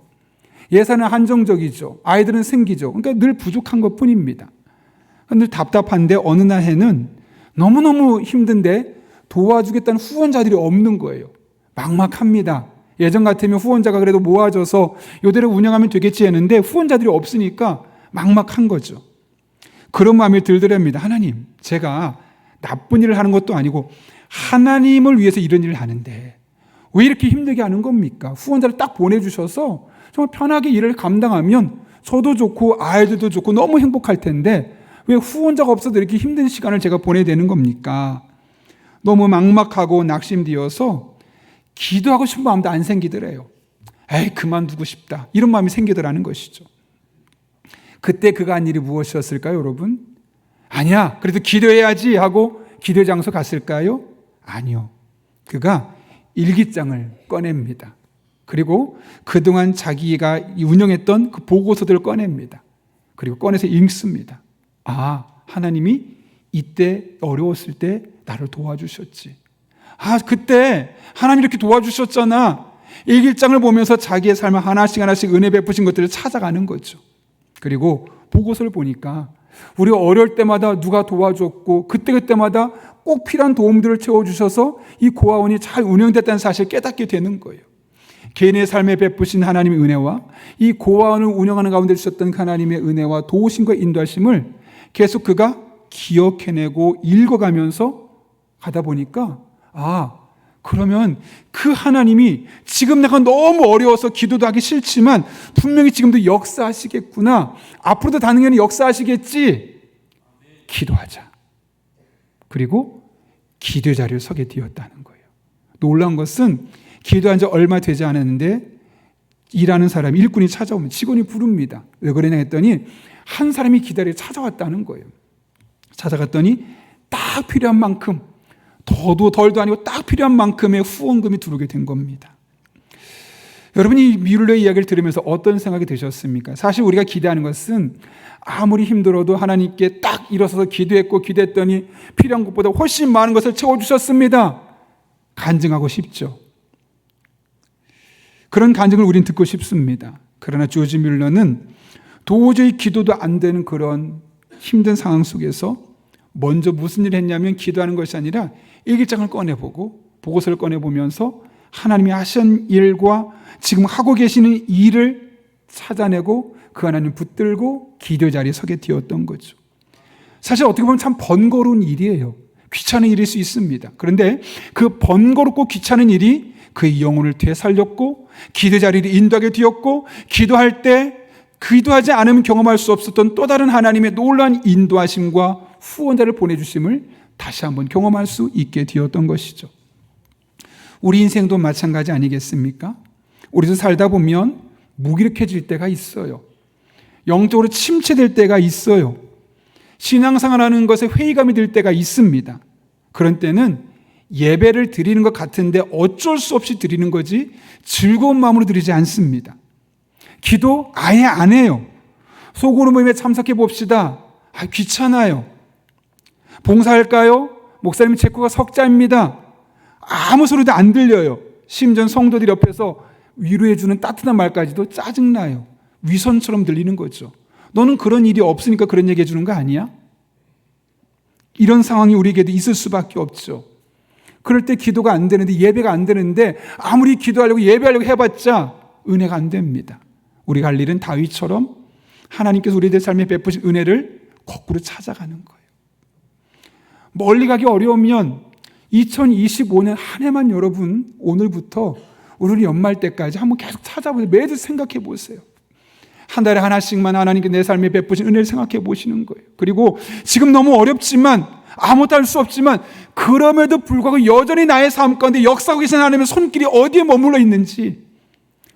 예산은 한정적이죠. 아이들은 생기죠. 그러니까 늘 부족한 것뿐입니다. 늘 답답한데 어느 날 해는 너무너무 힘든데 도와주겠다는 후원자들이 없는 거예요. 막막합니다. 예전 같으면 후원자가 그래도 모아져서 이대로 운영하면 되겠지 했는데 후원자들이 없으니까 막막한 거죠. 그런 마음이 들더랍니다. 하나님, 제가 나쁜 일을 하는 것도 아니고 하나님을 위해서 이런 일을 하는데 왜 이렇게 힘들게 하는 겁니까? 후원자를 딱 보내주셔서 정말 편하게 일을 감당하면 저도 좋고 아이들도 좋고 너무 행복할 텐데 왜 후원자가 없어도 이렇게 힘든 시간을 제가 보내야 되는 겁니까? 너무 막막하고 낙심되어서 기도하고 싶은 마음도 안 생기더래요. 에이, 그만두고 싶다. 이런 마음이 생기더라는 것이죠. 그때 그가 한 일이 무엇이었을까요, 여러분? 아니야, 그래도 기도해야지 하고 기도 장소 갔을까요? 아니요. 그가 일기장을 꺼냅니다. 그리고 그동안 자기가 운영했던 그 보고서들을 꺼냅니다. 그리고 꺼내서 읽습니다. 아, 하나님이 이때 어려웠을 때 나를 도와주셨지. 아, 그때 하나님이 이렇게 도와주셨잖아. 일기장을 보면서 자기의 삶을 하나씩 하나씩 은혜 베푸신 것들을 찾아가는 거죠. 그리고 보고서를 보니까 우리가 어려울 때마다 누가 도와줬고 그때마다 꼭 필요한 도움들을 채워주셔서 이 고아원이 잘 운영됐다는 사실을 깨닫게 되는 거예요. 개인의 삶에 베푸신 하나님의 은혜와 이 고아원을 운영하는 가운데 주셨던 하나님의 은혜와 도우심과 인도하심을 계속 그가 기억해내고 읽어가면서 가다 보니까 그러면 그 하나님이 지금 내가 너무 어려워서 기도도 하기 싫지만 분명히 지금도 역사하시겠구나. 앞으로도 당연히 역사하시겠지. 기도하자. 그리고 기도의 자리를 서게 되었다는 거예요. 놀라운 것은 기도한 지 얼마 되지 않았는데 일하는 사람, 일꾼이 찾아오면 직원이 부릅니다. 왜 그러냐 했더니 한 사람이 기다려 찾아왔다는 거예요. 찾아갔더니 딱 필요한 만큼, 더도 덜도 아니고 딱 필요한 만큼의 후원금이 들어오게 된 겁니다. 여러분이 뮬러의 이야기를 들으면서 어떤 생각이 드셨습니까? 사실 우리가 기대하는 것은 아무리 힘들어도 하나님께 딱 일어서서 기도했더니 필요한 것보다 훨씬 많은 것을 채워주셨습니다. 간증하고 싶죠. 그런 간증을 우린 듣고 싶습니다. 그러나 조지 뮬러는 도저히 기도도 안 되는 그런 힘든 상황 속에서 먼저 무슨 일을 했냐면 기도하는 것이 아니라 일기장을 꺼내보고 보고서를 꺼내보면서 하나님이 하신 일과 지금 하고 계시는 일을 찾아내고 그 하나님 붙들고 기도 자리에 서게 되었던 거죠. 사실 어떻게 보면 참 번거로운 일이에요. 귀찮은 일일 수 있습니다. 그런데 그 번거롭고 귀찮은 일이 그의 영혼을 되살렸고 기도 자리를 인도하게 되었고 기도할 때 기도하지 않으면 경험할 수 없었던 또 다른 하나님의 놀라운 인도하심과 후원자를 보내주심을 다시 한번 경험할 수 있게 되었던 것이죠. 우리 인생도 마찬가지 아니겠습니까? 우리도 살다 보면 무기력해질 때가 있어요. 영적으로 침체될 때가 있어요. 신앙생활하는 것에 회의감이 들 때가 있습니다. 그런 때는 예배를 드리는 것 같은데 어쩔 수 없이 드리는 거지 즐거운 마음으로 드리지 않습니다. 기도 아예 안 해요. 소그룹 모임에 참석해 봅시다. 귀찮아요. 봉사할까요? 목사님 체코가 석자입니다. 아무 소리도 안 들려요. 심지어 성도들 옆에서 위로해주는 따뜻한 말까지도 짜증나요. 위선처럼 들리는 거죠. 너는 그런 일이 없으니까 그런 얘기 해주는 거 아니야? 이런 상황이 우리에게도 있을 수밖에 없죠. 그럴 때 기도가 안 되는데, 예배가 안 되는데, 아무리 기도하려고 예배하려고 해봤자 은혜가 안 됩니다. 우리가 할 일은 다윗처럼 하나님께서 우리들 삶에 베푸신 은혜를 거꾸로 찾아가는 거예요. 멀리 가기 어려우면 2025년 한 해만 여러분, 오늘부터 우리 연말 때까지 한번 계속 찾아보세요. 매주 생각해 보세요. 한 달에 하나씩만 하나님께 내 삶에 베푸신 은혜를 생각해 보시는 거예요. 그리고 지금 너무 어렵지만, 아무것도 할 수 없지만, 그럼에도 불구하고 여전히 나의 삶 가운데 역사하고 계신 하나님의 손길이 어디에 머물러 있는지,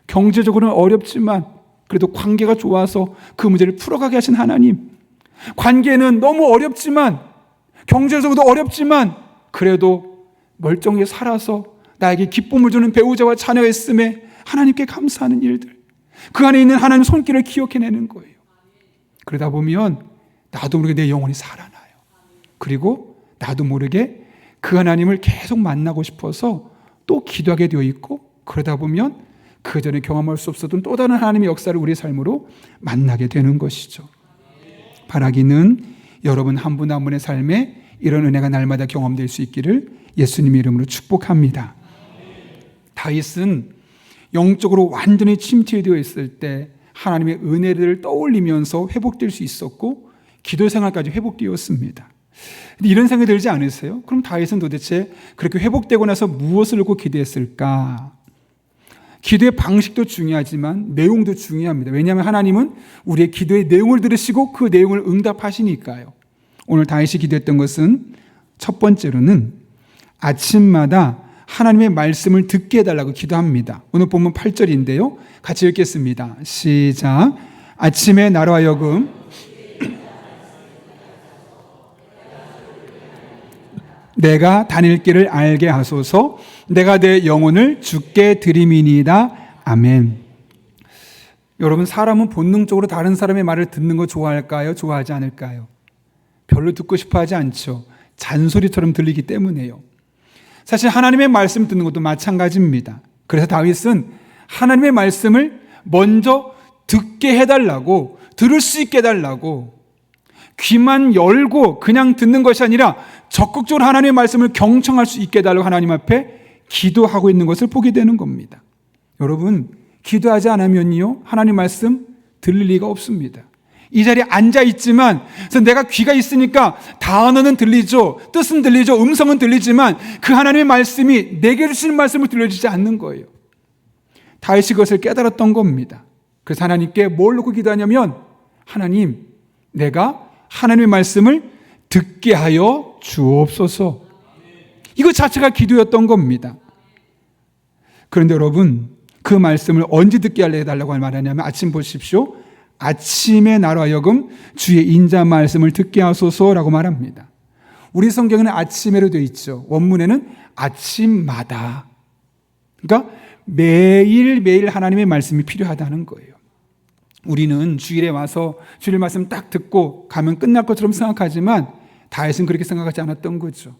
경제적으로는 어렵지만 그래도 관계가 좋아서 그 문제를 풀어가게 하신 하나님, 관계는 너무 어렵지만, 경제적으로도 어렵지만 그래도 멀쩡히 살아서 나에게 기쁨을 주는 배우자와 자녀가 있음에 하나님께 감사하는 일들, 그 안에 있는 하나님 손길을 기억해내는 거예요. 그러다 보면 나도 모르게 내 영혼이 살아나요. 그리고 나도 모르게 그 하나님을 계속 만나고 싶어서 또 기도하게 되어 있고, 그러다 보면 그 전에 경험할 수 없었던 또 다른 하나님의 역사를 우리의 삶으로 만나게 되는 것이죠. 바라기는 여러분 한 분 한 분의 삶에 이런 은혜가 날마다 경험될 수 있기를 예수님의 이름으로 축복합니다. 다윗은 영적으로 완전히 침체되어 있을 때 하나님의 은혜를 떠올리면서 회복될 수 있었고, 기도 생활까지 회복되었습니다. 근데 이런 생각이 들지 않으세요? 그럼 다윗은 도대체 그렇게 회복되고 나서 무엇을 놓고 기도했을까? 기도의 방식도 중요하지만 내용도 중요합니다. 왜냐하면 하나님은 우리의 기도의 내용을 들으시고 그 내용을 응답하시니까요. 오늘 다윗이 기도했던 것은 첫 번째로는 아침마다 하나님의 말씀을 듣게 해달라고 기도합니다. 오늘 본문 8절인데요. 같이 읽겠습니다. 시작. 아침에 나로 하여금 내가 다닐 길을 알게 하소서. 내가 내 영혼을 주께 드림이니이다. 아멘. 여러분, 사람은 본능적으로 다른 사람의 말을 듣는 거 좋아할까요? 좋아하지 않을까요? 별로 듣고 싶어 하지 않죠. 잔소리처럼 들리기 때문에요. 사실 하나님의 말씀 듣는 것도 마찬가지입니다. 그래서 다윗은 하나님의 말씀을 먼저 듣게 해달라고, 들을 수 있게 해달라고, 귀만 열고 그냥 듣는 것이 아니라 적극적으로 하나님의 말씀을 경청할 수 있게 해달라고 하나님 앞에 기도하고 있는 것을 보게 되는 겁니다. 여러분, 기도하지 않으면요, 하나님 말씀 들릴 리가 없습니다. 이 자리에 앉아 있지만, 그래서 내가 귀가 있으니까 단어는 들리죠, 뜻은 들리죠, 음성은 들리지만 그 하나님의 말씀이 내게 주시는 말씀을 들려주지 않는 거예요. 다윗이 그것을 깨달았던 겁니다. 그래서 하나님께 뭘 놓고 기도하냐면, 하나님, 내가 하나님의 말씀을 듣게 하여 주옵소서. 이거 자체가 기도였던 겁니다. 그런데 여러분, 그 말씀을 언제 듣게 해달라고 말하냐면, 아침 보십시오. 아침에 나로 하여금 주의 인자 말씀을 듣게 하소서라고 말합니다. 우리 성경에는 아침에로 되어 있죠. 원문에는 아침마다. 그러니까 매일매일 하나님의 말씀이 필요하다는 거예요. 우리는 주일에 와서 주일 말씀 딱 듣고 가면 끝날 것처럼 생각하지만 다윗은 그렇게 생각하지 않았던 거죠.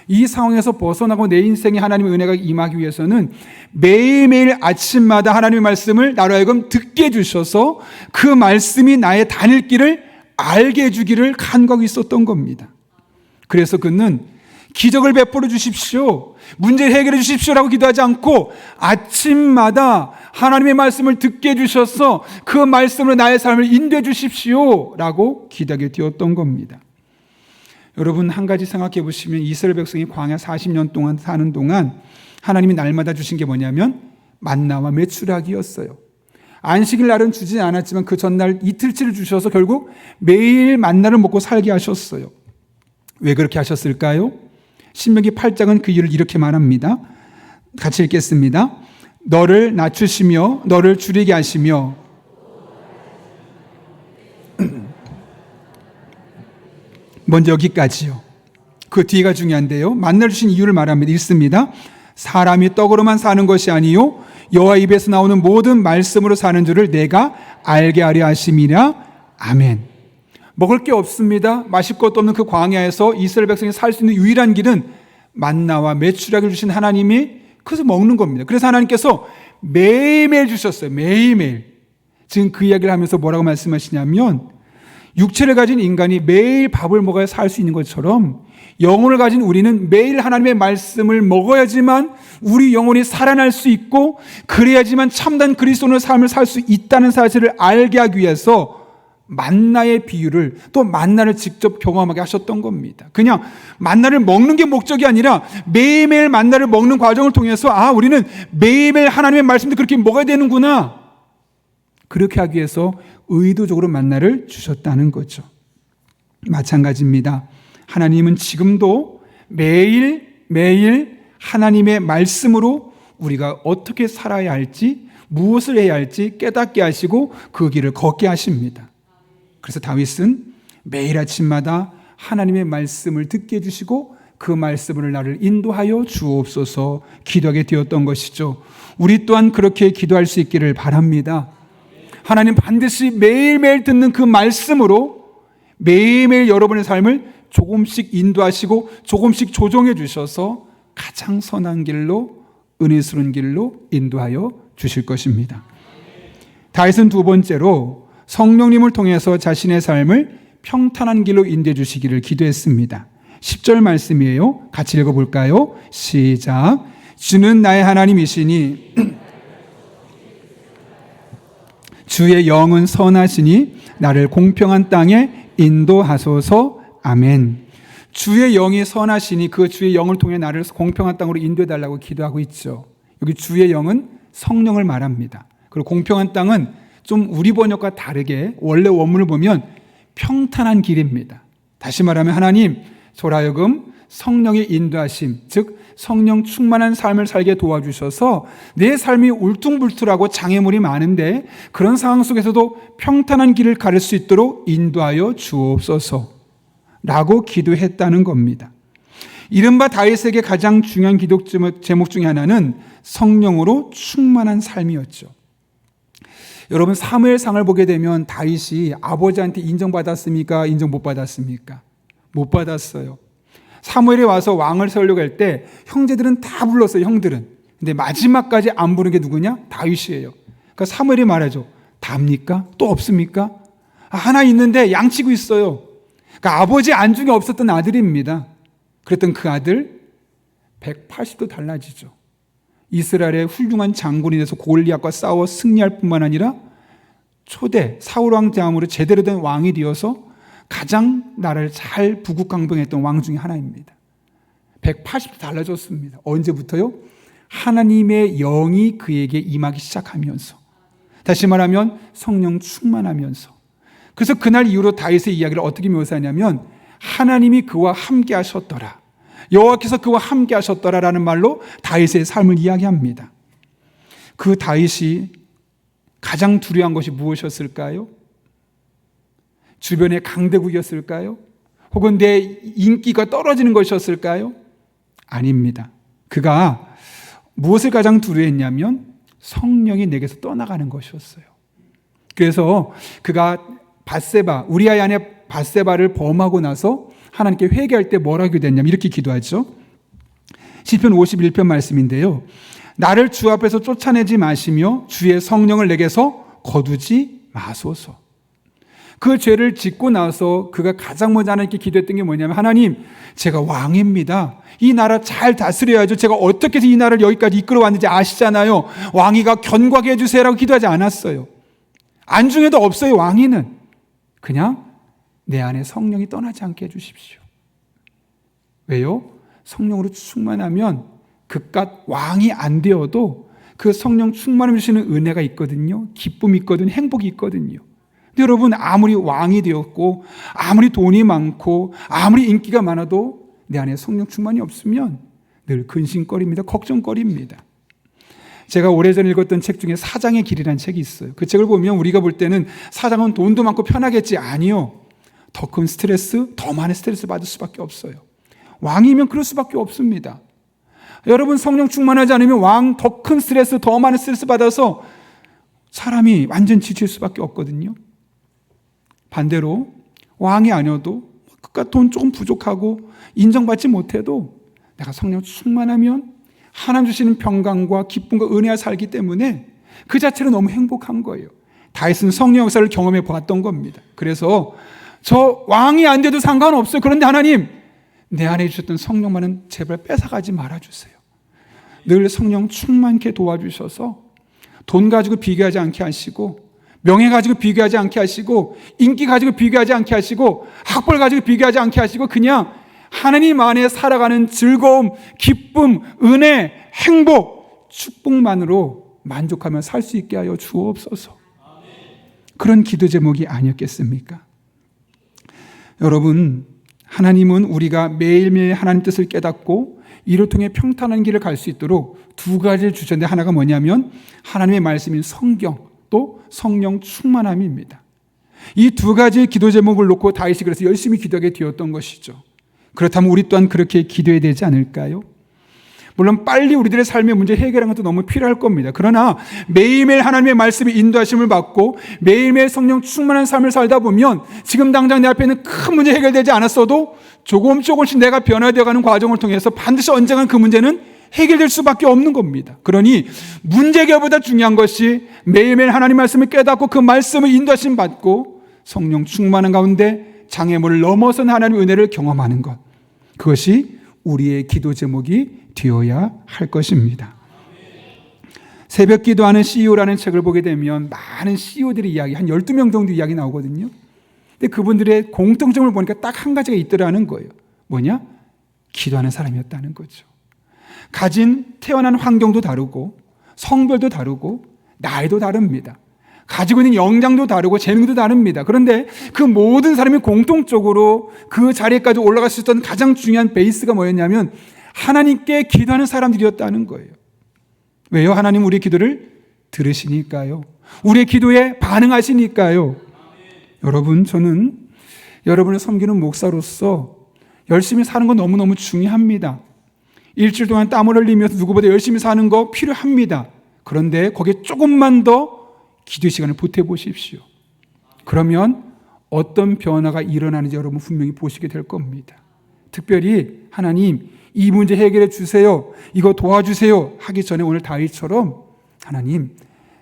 이 상황에서 벗어나고 내 인생에 하나님의 은혜가 임하기 위해서는 매일매일 아침마다 하나님의 말씀을 나로 하여금 듣게 해주셔서 그 말씀이 나의 다닐 길을 알게 해주기를 간구하고 있었던 겁니다. 그래서 그는 기적을 베풀어 주십시오, 문제를 해결해 주십시오라고 기도하지 않고 아침마다 하나님의 말씀을 듣게 해주셔서 그 말씀으로 나의 삶을 인도해 주십시오라고 기도하게 되었던 겁니다. 여러분, 한 가지 생각해 보시면 이스라엘 백성이 광야 40년 동안 사는 동안 하나님이 날마다 주신 게 뭐냐면 만나와 메추라기였어요. 안식일 날은 주지 않았지만 그 전날 이틀치를 주셔서 결국 매일 만나를 먹고 살게 하셨어요. 왜 그렇게 하셨을까요? 신명기 8장은 그 이유를 이렇게 말합니다. 같이 읽겠습니다. 너를 낮추시며 너를 줄이게 하시며 먼저 여기까지요. 그 뒤가 중요한데요. 만나 주신 이유를 말합니다. 읽습니다. 사람이 떡으로만 사는 것이 아니요 여호와 입에서 나오는 모든 말씀으로 사는 줄을 내가 알게 하려 하심이라. 아멘. 먹을 게 없습니다. 마실 것도 없는 그 광야에서 이스라엘 백성이 살 수 있는 유일한 길은 만나와 메추라기를 주신 하나님이 그래서 먹는 겁니다. 그래서 하나님께서 매일매일 주셨어요. 매일매일. 지금 그 이야기를 하면서 뭐라고 말씀하시냐면 육체를 가진 인간이 매일 밥을 먹어야 살 수 있는 것처럼 영혼을 가진 우리는 매일 하나님의 말씀을 먹어야지만 우리 영혼이 살아날 수 있고 그래야지만 참된 그리스도인의 삶을 살 수 있다는 사실을 알게 하기 위해서 만나의 비유를 또 만나를 직접 경험하게 하셨던 겁니다. 그냥 만나를 먹는 게 목적이 아니라 매일매일 만나를 먹는 과정을 통해서 우리는 매일매일 하나님의 말씀도 그렇게 먹어야 되는구나. 그렇게 하기 위해서 의도적으로 만나를 주셨다는 거죠. 마찬가지입니다. 하나님은 지금도 매일 하나님의 말씀으로 우리가 어떻게 살아야 할지, 무엇을 해야 할지 깨닫게 하시고 그 길을 걷게 하십니다. 그래서 다윗은 매일 아침마다 하나님의 말씀을 듣게 해주시고 그 말씀을 나를 인도하여 주옵소서 기도하게 되었던 것이죠. 우리 또한 그렇게 기도할 수 있기를 바랍니다. 하나님 반드시 매일매일 듣는 그 말씀으로 매일매일 여러분의 삶을 조금씩 인도하시고 조금씩 조정해 주셔서 가장 선한 길로, 은혜스러운 길로 인도하여 주실 것입니다. 다윗은 두 번째로 성령님을 통해서 자신의 삶을 평탄한 길로 인도해 주시기를 기도했습니다. 10절 말씀이에요. 같이 읽어볼까요? 시작. 주는 나의 하나님이시니 주의 영은 선하시니 나를 공평한 땅에 인도하소서. 아멘. 주의 영이 선하시니 그 주의 영을 통해 나를 공평한 땅으로 인도해달라고 기도하고 있죠. 여기 주의 영은 성령을 말합니다. 그리고 공평한 땅은 좀 우리 번역과 다르게 원래 원문을 보면 평탄한 길입니다. 다시 말하면 하나님, 저로 하여금 성령의 인도하심, 즉 성령 충만한 삶을 살게 도와주셔서 내 삶이 울퉁불퉁하고 장애물이 많은데 그런 상황 속에서도 평탄한 길을 가를 수 있도록 인도하여 주옵소서 라고 기도했다는 겁니다. 이른바 다윗에게 가장 중요한 기도 제목 중에 하나는 성령으로 충만한 삶이었죠. 여러분 사무엘상을 보게 되면 다윗이 아버지한테 인정받았습니까? 인정 못 받았습니까? 못 받았어요. 사무엘이 와서 왕을 세우려고 할 때 형제들은 다 불렀어요. 형들은. 근데 마지막까지 안 부른 게 누구냐? 다윗이에요. 그러니까 사무엘이 말하죠. 답니까? 또 없습니까? 하나 있는데 양치고 있어요. 그러니까 아버지 안중에 없었던 아들입니다. 그랬던 그 아들 180도 달라지죠. 이스라엘의 훌륭한 장군이 돼서 골리앗과 싸워 승리할 뿐만 아니라 초대 사울왕 다음으로 제대로 된 왕이 되어서 가장 나라를 잘 부국강병했던 왕 중에 하나입니다. 180도 달라졌습니다. 언제부터요? 하나님의 영이 그에게 임하기 시작하면서, 다시 말하면 성령 충만하면서. 그래서 그날 이후로 다윗의 이야기를 어떻게 묘사하냐면 하나님이 그와 함께 하셨더라, 여호와께서 그와 함께 하셨더라라는 말로 다윗의 삶을 이야기합니다. 그 다윗이 가장 두려운 것이 무엇이었을까요? 주변의 강대국이었을까요? 혹은 내 인기가 떨어지는 것이었을까요? 아닙니다. 그가 무엇을 가장 두려워했냐면 성령이 내게서 떠나가는 것이었어요. 그래서 그가 밧세바, 우리아의 아내 밧세바를 범하고 나서 하나님께 회개할 때 뭐라고 됐냐면 이렇게 기도하죠. 시편 51편 말씀인데요. 나를 주 앞에서 쫓아내지 마시며 주의 성령을 내게서 거두지 마소서. 그 죄를 짓고 나서 그가 가장 먼저 하나님께 기도했던 게 뭐냐면 하나님, 제가 왕입니다. 이 나라 잘 다스려야죠. 제가 어떻게 해서 이 나라를 여기까지 이끌어 왔는지 아시잖아요. 왕위가 견고하게 해주세요라고 기도하지 않았어요. 안중에도 없어요. 왕위는. 그냥 내 안에 성령이 떠나지 않게 해주십시오. 왜요? 성령으로 충만하면 그깟 왕이 안 되어도 그 성령 충만을 주시는 은혜가 있거든요. 기쁨이 있거든요. 행복이 있거든요. 근데 여러분, 아무리 왕이 되었고 아무리 돈이 많고 아무리 인기가 많아도 내 안에 성령 충만이 없으면 늘 근심거리입니다. 걱정거리입니다. 제가 오래전에 읽었던 책 중에 사장의 길이라는 책이 있어요. 그 책을 보면 우리가 볼 때는 사장은 돈도 많고 편하겠지. 아니요. 더 큰 스트레스, 더 많은 스트레스 받을 수밖에 없어요. 왕이면 그럴 수밖에 없습니다. 여러분, 성령 충만하지 않으면 왕 더 큰 스트레스, 더 많은 스트레스 받아서 사람이 완전 지칠 수밖에 없거든요. 반대로 왕이 아니어도 그깟 돈 조금 부족하고 인정받지 못해도 내가 성령 충만하면 하나님 주시는 평강과 기쁨과 은혜와 살기 때문에 그 자체로 너무 행복한 거예요. 다윗은 성령 역사를 경험해 보았던 겁니다. 그래서 저 왕이 안 돼도 상관없어요. 그런데 하나님, 내 안에 주셨던 성령만은 제발 뺏어가지 말아주세요. 늘 성령 충만케 도와주셔서 돈 가지고 비교하지 않게 하시고, 명예 가지고 비교하지 않게 하시고, 인기 가지고 비교하지 않게 하시고, 학벌 가지고 비교하지 않게 하시고, 그냥 하나님 안에 살아가는 즐거움, 기쁨, 은혜, 행복, 축복만으로 만족하며 살 수 있게 하여 주옵소서. 그런 기도 제목이 아니었겠습니까? 여러분, 하나님은 우리가 매일매일 하나님 뜻을 깨닫고 이를 통해 평탄한 길을 갈 수 있도록 두 가지를 주셨는데, 하나가 뭐냐면 하나님의 말씀인 성경, 또 성령 충만함입니다. 이 두 가지의 기도 제목을 놓고 다윗이 그래서 열심히 기도하게 되었던 것이죠. 그렇다면 우리 또한 그렇게 기도해야 되지 않을까요? 물론 빨리 우리들의 삶의 문제 해결하는 것도 너무 필요할 겁니다. 그러나 매일매일 하나님의 말씀의 인도하심을 받고 매일매일 성령 충만한 삶을 살다 보면 지금 당장 내 앞에 있는 큰 문제 해결되지 않았어도 조금씩 내가 변화되어가는 과정을 통해서 반드시 언젠간 그 문제는 해결될 수밖에 없는 겁니다. 그러니 문제 해결보다 중요한 것이 매일매일 하나님 말씀을 깨닫고 그 말씀을 인도하심 받고 성령 충만한 가운데 장애물을 넘어선 하나님의 은혜를 경험하는 것, 그것이 우리의 기도 제목이 되어야 할 것입니다. 새벽 기도하는 CEO라는 책을 보게 되면 많은 CEO들의 이야기, 한 12명 정도 이야기 나오거든요. 근데 그분들의 공통점을 보니까 딱 한 가지가 있더라는 거예요. 뭐냐? 기도하는 사람이었다는 거죠. 태어난 환경도 다르고 성별도 다르고 나이도 다릅니다. 가지고 있는 영장도 다르고 재능도 다릅니다. 그런데 그 모든 사람이 공통적으로 그 자리에까지 올라갈 수 있었던 가장 중요한 베이스가 뭐였냐면 하나님께 기도하는 사람들이었다는 거예요. 왜요? 하나님 우리의 기도를 들으시니까요. 우리의 기도에 반응하시니까요. 여러분, 저는 여러분을 섬기는 목사로서 열심히 사는 건 너무너무 중요합니다. 일주일 동안 땀을 흘리면서 누구보다 열심히 사는 거 필요합니다. 그런데 거기에 조금만 더 기도 시간을 보태보십시오. 그러면 어떤 변화가 일어나는지 여러분 분명히 보시게 될 겁니다. 특별히 하나님 이 문제 해결해 주세요, 이거 도와주세요 하기 전에 오늘 다윗처럼 하나님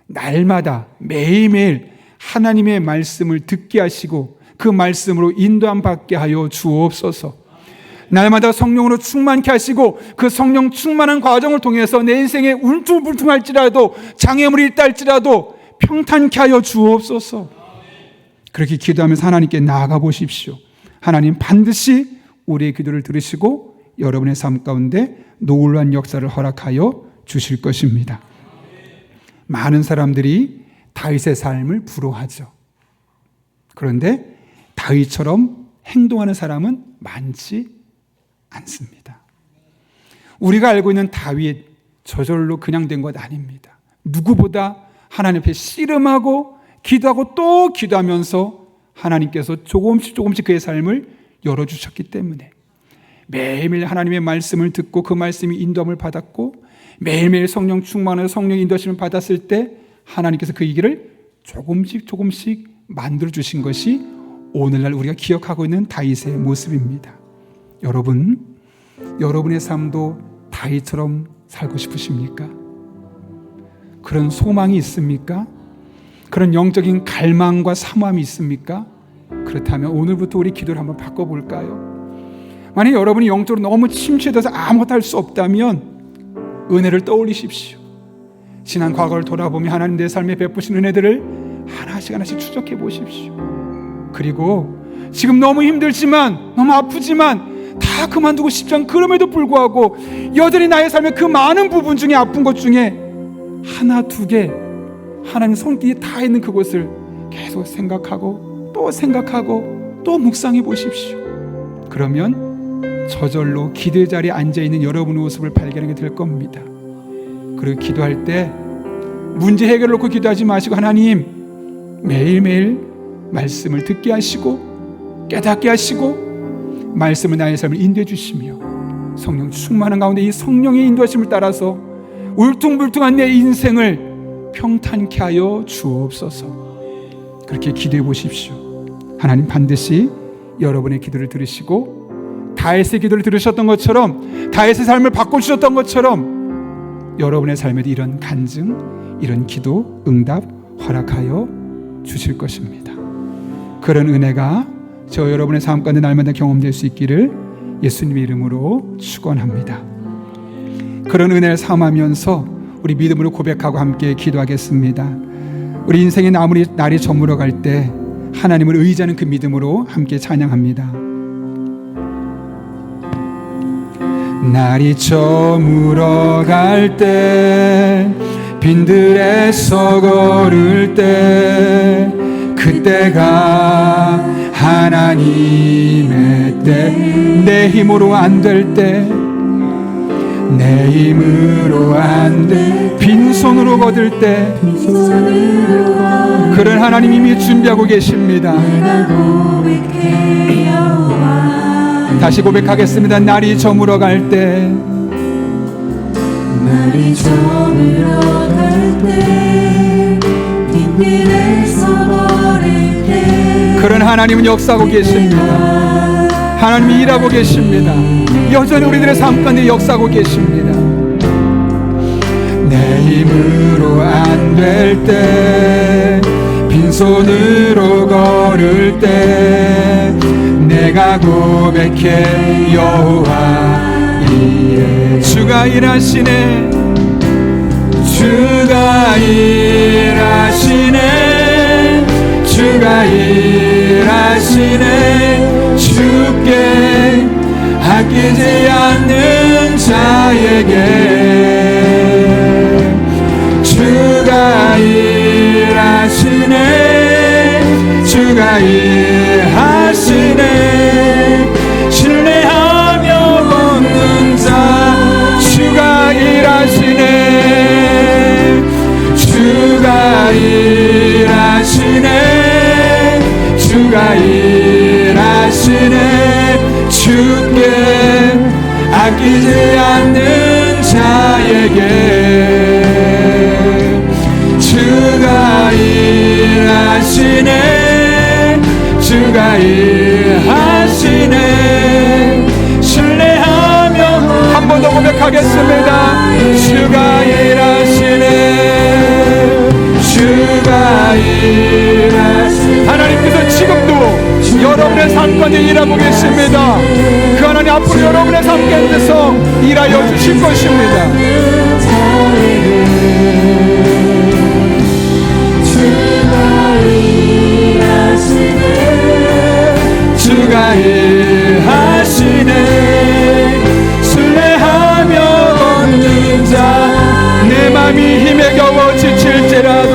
날마다 매일매일 하나님의 말씀을 듣게 하시고 그 말씀으로 인도함 받게 하여 주옵소서. 날마다 성령으로 충만케 하시고 그 성령 충만한 과정을 통해서 내 인생에 울퉁불퉁할지라도 장애물이 있다 할지라도 평탄케 하여 주옵소서. 그렇게 기도하면서 하나님께 나아가 보십시오. 하나님 반드시 우리의 기도를 들으시고 여러분의 삶 가운데 놀라운 역사를 허락하여 주실 것입니다. 많은 사람들이 다윗의 삶을 부러워하죠. 그런데 다윗처럼 행동하는 사람은 많지 않습니다. 우리가 알고 있는 다윗, 저절로 그냥 된 것 아닙니다. 누구보다 하나님 앞에 씨름하고 기도하고 또 기도하면서 하나님께서 조금씩 그의 삶을 열어주셨기 때문에 매일매일 하나님의 말씀을 듣고 그 말씀이 인도함을 받았고 매일매일 성령 충만한 성령 인도하심을 받았을 때 하나님께서 그 길을 조금씩 만들어주신 것이 오늘날 우리가 기억하고 있는 다윗의 모습입니다. 여러분, 여러분의 삶도 다윗처럼 살고 싶으십니까? 그런 소망이 있습니까? 그런 영적인 갈망과 사모함이 있습니까? 그렇다면 오늘부터 우리 기도를 한번 바꿔볼까요? 만약 여러분이 영적으로 너무 침체돼서 아무것도 할 수 없다면 은혜를 떠올리십시오. 지난 과거를 돌아보며 하나님 내 삶에 베푸신 은혜들을 하나씩 추적해 보십시오. 그리고 지금 너무 힘들지만 너무 아프지만 다 그만두고 싶지 않은 그럼에도 불구하고 여전히 나의 삶의 그 많은 부분 중에 아픈 것 중에 하나 두 개 하나님 손길이 다 있는 그곳을 계속 생각하고 또 묵상해 보십시오. 그러면 저절로 기도의 자리에 앉아있는 여러분의 모습을 발견하게 될 겁니다. 그리고 기도할 때 문제 해결을 놓고 기도하지 마시고 하나님 매일매일 말씀을 듣게 하시고 깨닫게 하시고 말씀을 나의 삶을 인도해 주시며 성령 충만한 가운데 이 성령의 인도하심을 따라서 울퉁불퉁한 내 인생을 평탄케 하여 주옵소서. 그렇게 기도해 보십시오. 하나님 반드시 여러분의 기도를 들으시고 다윗의 기도를 들으셨던 것처럼, 다윗의 삶을 바꿔주셨던 것처럼 여러분의 삶에도 이런 간증, 이런 기도, 응답 허락하여 주실 것입니다. 그런 은혜가 저 여러분의 삶 가운데 날마다 경험될 수 있기를 예수님의 이름으로 축원합니다. 그런 은혜를 삼으면서 우리 믿음으로 고백하고 함께 기도하겠습니다. 우리 인생의 날이 저물어 갈 때 하나님을 의지하는 그 믿음으로 함께 찬양합니다. 날이 저물어 갈 때, 빈들에서 걸을 때, 그때가 하나님의 때, 내 힘으로 안 될 때, 내 힘으로 안 돼, 빈손으로 거둘 때, 그런 하나님 이미 준비하고 계십니다. 다시 고백하겠습니다. 날이 저물어 갈 때, 날이 저물어 갈 때, 빈들에서 걸을 때, 그런 하나님은 역사하고 계십니다. 하나님이 일하고 계십니다. 여전히 우리들의 삶 가운데 역사하고 계십니다. 내 힘으로 안 될 때, 빈손으로 걸을 때, 내가 고백해 여호와 이에 주가 일하시네, 주가 일하시네, 주가 일하시네. 주께 아끼지 않는 자에게 주가 일하시네, 주가 일하시네. 신뢰하며 걷는 자 주가 일하시네, 주가 일하시네, 주가 일하시네. 주께 아끼지 않는 자에게 주가 일하시네, 주가 일하시네. 신뢰하며 한 번 더 고백하겠습니다. 주가 일하시네, 주가 일하시네. 하나님께서 지금도 여러분의 삶 가운데 일하고 계십니다. 그 하나님 앞으로 여러분의 삶 가운데서 일하여 주실 것입니다. 주가 일하시네, 주가 일하시네. 신뢰하며 걷는 자, 내 맘이 힘에 겨워 지칠지라도,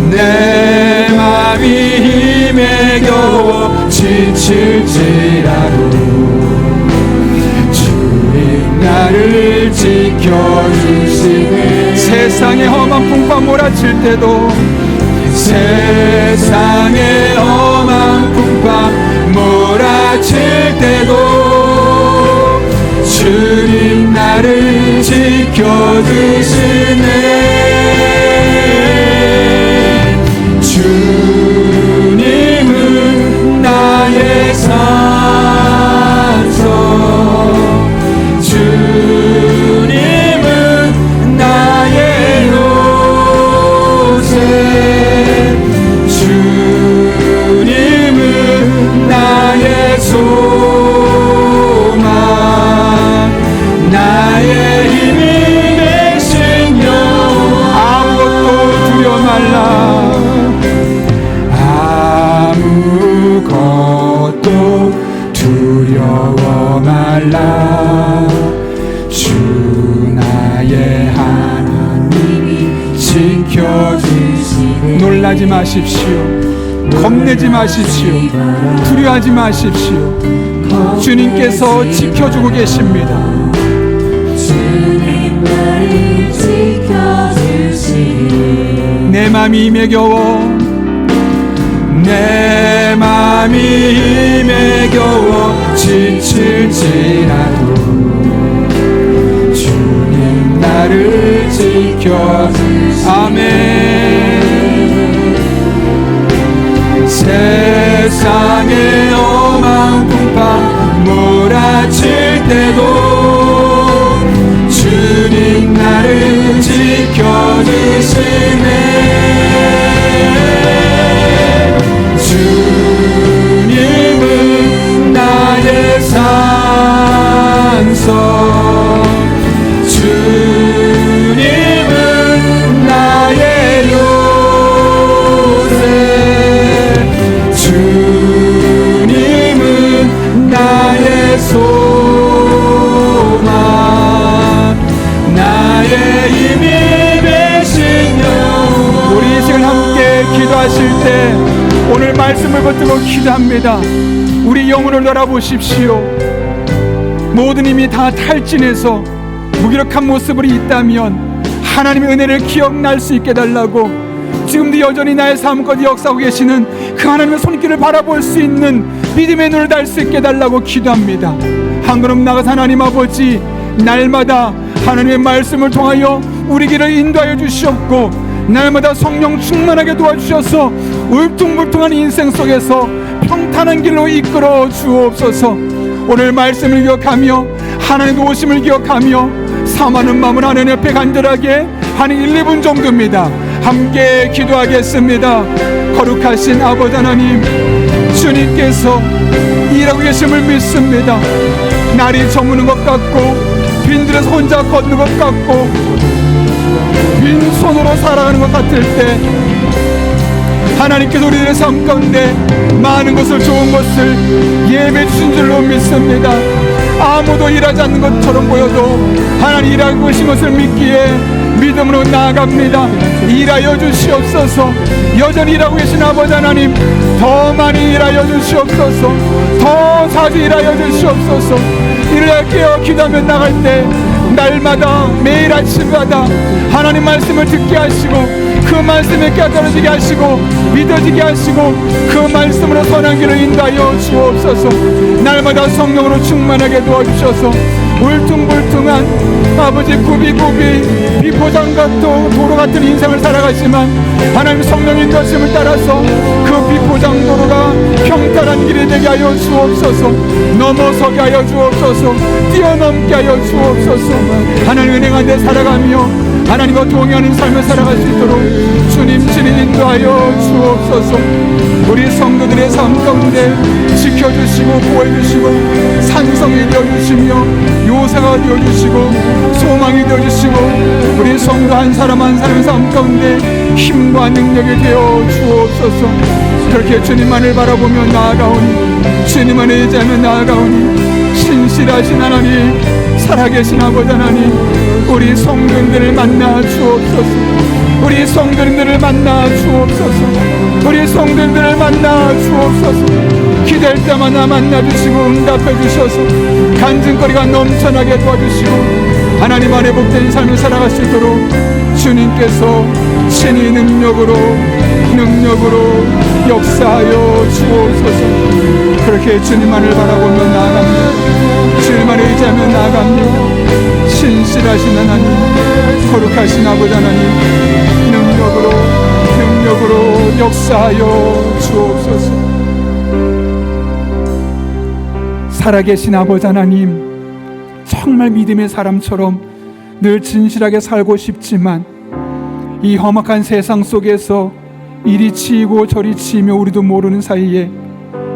내 맘이 힘에 겨워 지칠지라도, 주님 나를 지켜주시네. 세상의 험한 풍파 몰아칠 때도, 세상의 험한 풍파 몰아칠 때도 주님 나를 지켜주시네. 주님은 나의 산성, 주님은 나의 요새, 주님은 나의 소망, 나의 힘이 되신 여호와. 아무것도 두려워 말라, 아무것도 두려워 말라. 주 나의 하나님이 지켜주시네. 놀라지 마십시오, 겁내지 마십시오, 두려워하지 마십시오. 주님께서 지켜주고 계십니다. 주님 나를 지켜주시네. 내 맘이 힘에 겨워, 내 맘이 힘에 겨워 지칠지라도 주님 나를 지켜주시네. 아멘. 세상의 험한 풍파 몰아칠 때도 주님 나를 지켜주시네. 주님은 나의 산성, 주님은 나의 요새, 주님은 나의 소망, 나의 힘이 되시며. 우리 이 시간 함께 기도하실 때 오늘 말씀을 붙들고 기도합니다. 우리 영혼을 돌아보십시오. 모든 힘이 다 탈진해서 무기력한 모습으로 있다면 하나님의 은혜를 기억날 수 있게 해달라고, 지금도 여전히 나의 삶 가운데 역사하고 계시는 그 하나님의 손길을 바라볼 수 있는 믿음의 눈을 달 수 있게 해달라고 기도합니다. 한 걸음 나가서 하나님 아버지, 날마다 하나님의 말씀을 통하여 우리 길을 인도하여 주시옵고, 날마다 성령 충만하게 도와주셔서 울퉁불퉁한 인생 속에서 평탄한 길로 이끌어 주옵소서. 오늘 말씀을 기억하며 하나님의 오심을 기억하며 사모하는 마음을 하나님 옆에 간절하게 한 1, 2분 정도입니다. 함께 기도하겠습니다. 거룩하신 아버지 하나님, 주님께서 일하고 계심을 믿습니다. 날이 저무는 것 같고 빈들에서 혼자 걷는 것 같고 빈손으로 살아가는 것 같을 때 하나님께서 우리들의 삶 가운데 많은 것을, 좋은 것을 예배해 주신 줄로 믿습니다. 아무도 일하지 않는 것처럼 보여도 하나님 일하고 계신 것을 믿기에 믿음으로 나아갑니다. 일하여 주시옵소서. 여전히 일하고 계신 아버지 하나님, 더 많이 일하여 주시옵소서. 더 자주 일하여 주시옵소서. 일을 깨어 기도하며 나갈 때 날마다 매일 아침마다 하나님 말씀을 듣게 하시고 그 말씀에 깨달아지게 하시고 믿어지게 하시고 그 말씀으로 선한 길을 인도하여 주옵소서. 날마다 성령으로 충만하게 도와주셔서 울퉁불퉁한 아버지 구비구비 비포장 같은 도로 같은 인생을 살아가지만 하나님 성령 인도하심을 따라서 그 비포장 도로가 평탄한 길이 되게 하여 주옵소서. 넘어서게 하여 주옵소서. 뛰어넘게 하여 주옵소서. 하나님 은혜 가운데 살아가며 하나님과 동행하는 삶을 살아갈 수 있도록 주님 친히 인도하여 주옵소서. 우리 성도들의 삶 가운데 지켜주시고 보호해주시고 산성이 되어주시며 요새가 되어주시고 소망이 되어주시고 우리 성도 한 사람 한 사람의 삶 가운데 힘과 능력이 되어 주옵소서. 그렇게 주님만을 바라보며 나아가오니, 주님만을 의지하며 나아가오니, 신실하신 하나님, 살아계신 아버지 하나님, 우리 성도들을 만나 주옵소서. 우리 성도들을 만나 주옵소서. 우리 성도들을 만나 주옵소서. 기도할 때마다 만나주시고 응답해 주셔서 간증거리가 넘쳐나게 도와주시고 하나님 안에 복된 삶을 살아갈 수 있도록 주님께서 친히 능력으로 역사하여 주옵소서. 그렇게 주님만을 바라보며 나아갑니다. 주님만을 의지하며 나아갑니다. 신실하신 하나님, 거룩하신 아버지 하나님, 능력으로 역사하여 주옵소서. 살아계신 아버지 하나님, 정말 믿음의 사람처럼 늘 진실하게 살고 싶지만 이 험악한 세상 속에서 이리 치이고 저리 치이며 우리도 모르는 사이에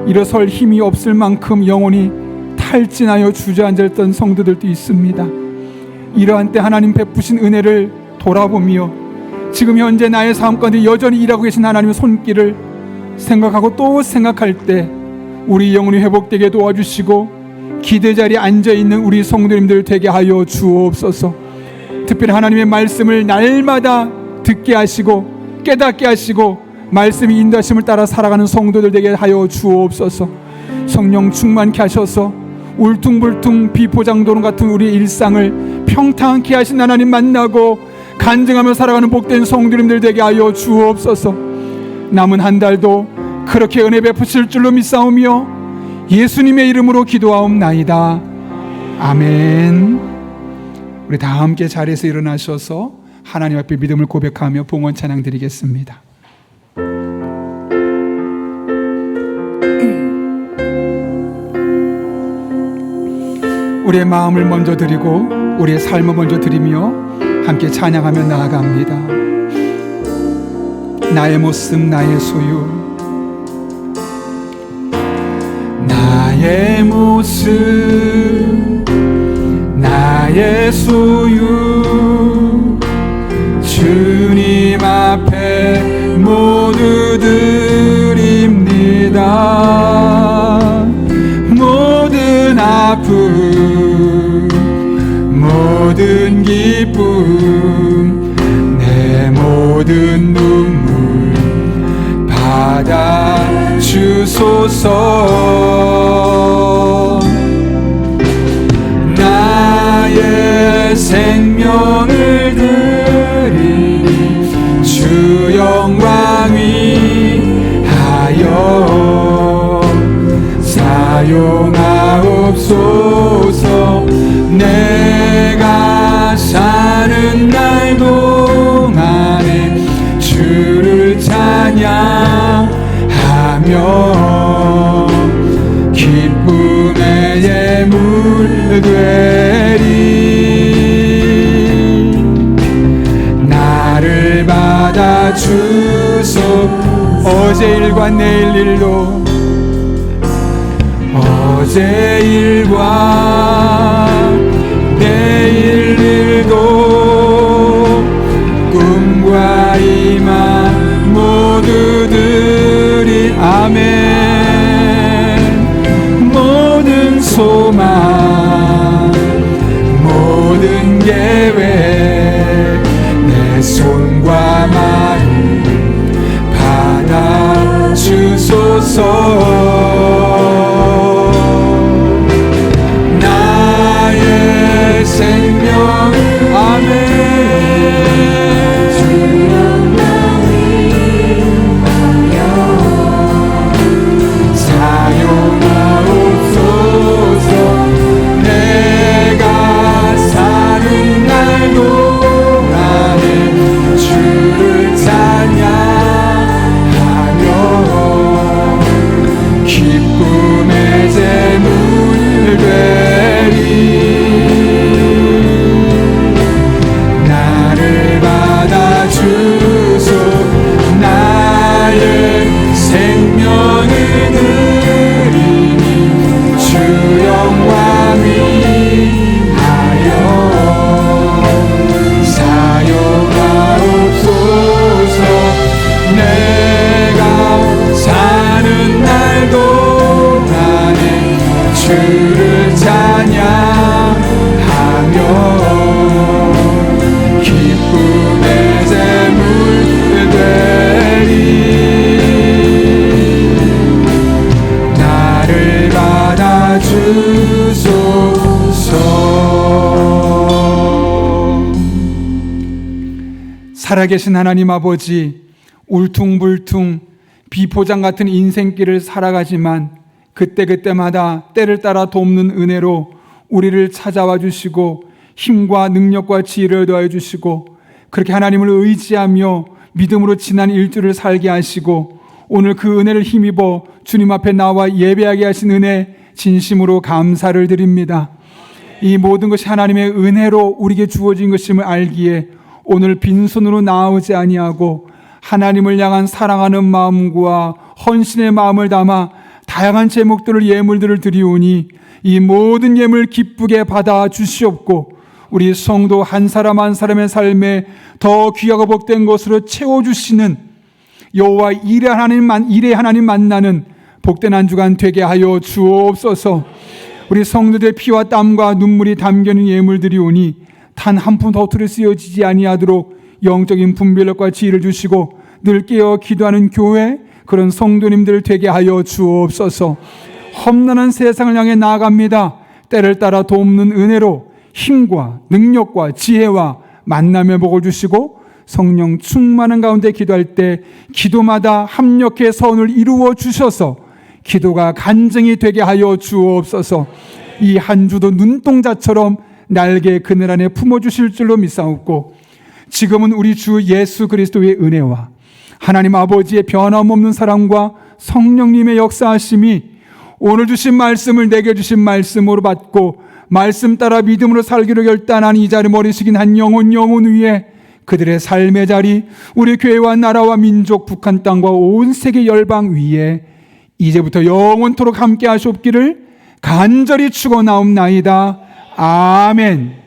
일어설 힘이 없을 만큼 영혼이 탈진하여 주저앉았던 성도들도 있습니다. 이러한 때 하나님 베푸신 은혜를 돌아보며 지금 현재 나의 삶 가운데 여전히 일하고 계신 하나님의 손길을 생각하고 또 생각할 때 우리 영혼이 회복되게 도와주시고 기대 자리에 앉아있는 우리 성도님들 되게 하여 주옵소서. 특별히 하나님의 말씀을 날마다 듣게 하시고 깨닫게 하시고 말씀이 인도하심을 따라 살아가는 성도들 되게 하여 주옵소서. 성령 충만케 하셔서 울퉁불퉁 비포장도로 같은 우리의 일상을 평탄케 하신 하나님 만나고 간증하며 살아가는 복된 성도님들 되게 하여 주옵소서. 남은 한 달도 그렇게 은혜 베푸실 줄로 믿사오며 예수님의 이름으로 기도하옵나이다. 아멘. 우리 다 함께 자리에서 일어나셔서 하나님 앞에 믿음을 고백하며 봉헌 찬양 드리겠습니다. 우리의 마음을 먼저 드리고 우리의 삶을 먼저 드리며 함께 찬양하며 나아갑니다. 나의 모습 나의 소유, 나의 모습 나의 소유, 주님 앞에 모두 드립니다. 모든 아픔 모든 기쁨 내 모든 눈물 받아 주소서. 나의 생명을 드리니 주 영광 위하여 사용하옵소서. 내가 사는 날 동안에 주를 찬양하며 기쁨의 예물 되리. 나를 받아주소. 어제 일과 내일 일도 어제 일과 내일 일도 꿈과 희망 모두들이 아멘. 모든 소망 모든 계획 내 손과 마음 받아 주소서. 나의 생명 아멘. 사용하옵소서. 내가 사는 날 동안에 주를 찬양하며 기쁨의 제물 되리. 나를 받아주소. 나의 생명을 드리니 주 영광 위하여 사용하옵소서. 내가 사는 날 동안에 주를 찬양하며 기쁨의 제물 되리. 나를 받아주소서. 살아계신 하나님 아버지, 울퉁불퉁 비포장 같은 인생길을 살아가지만 그때그때마다 때를 따라 돕는 은혜로 우리를 찾아와 주시고 힘과 능력과 지혜를 더해 주시고 그렇게 하나님을 의지하며 믿음으로 지난 일주를 살게 하시고 오늘 그 은혜를 힘입어 주님 앞에 나와 예배하게 하신 은혜 진심으로 감사를 드립니다. 이 모든 것이 하나님의 은혜로 우리에게 주어진 것임을 알기에 오늘 빈손으로 나오지 아니하고 하나님을 향한 사랑하는 마음과 헌신의 마음을 담아 다양한 제목들을 예물들을 드리오니 이 모든 예물 기쁘게 받아 주시옵고 우리 성도 한 사람 한 사람의 삶에 더 귀하고 복된 것으로 채워주시는 여호와 일의 하나님 만나는 복된 한 주간 되게 하여 주옵소서. 우리 성도들의 피와 땀과 눈물이 담겨있는 예물들이 오니 단 한 푼 허투루 쓰여지지 아니하도록 영적인 분별력과 지혜를 주시고 늘 깨어 기도하는 교회 그런 성도님들 되게 하여 주옵소서. 험난한 세상을 향해 나아갑니다. 때를 따라 돕는 은혜로 힘과 능력과 지혜와 만남의 복을 주시고 성령 충만한 가운데 기도할 때 기도마다 합력해 선을 이루어 주셔서 기도가 간증이 되게 하여 주옵소서. 이 한 주도 눈동자처럼 날개 그늘 안에 품어주실 줄로 믿사옵고 지금은 우리 주 예수 그리스도의 은혜와 하나님 아버지의 변함없는 사랑과 성령님의 역사하심이 오늘 주신 말씀을 내게 주신 말씀으로 받고 말씀 따라 믿음으로 살기로 결단한 이 자리 머리 숙인 한 영혼 위에 그들의 삶의 자리, 우리 교회와 나라와 민족, 북한 땅과 온 세계 열방 위에 이제부터 영원토록 함께 하시옵기를 간절히 축원하옵나이다. 아멘.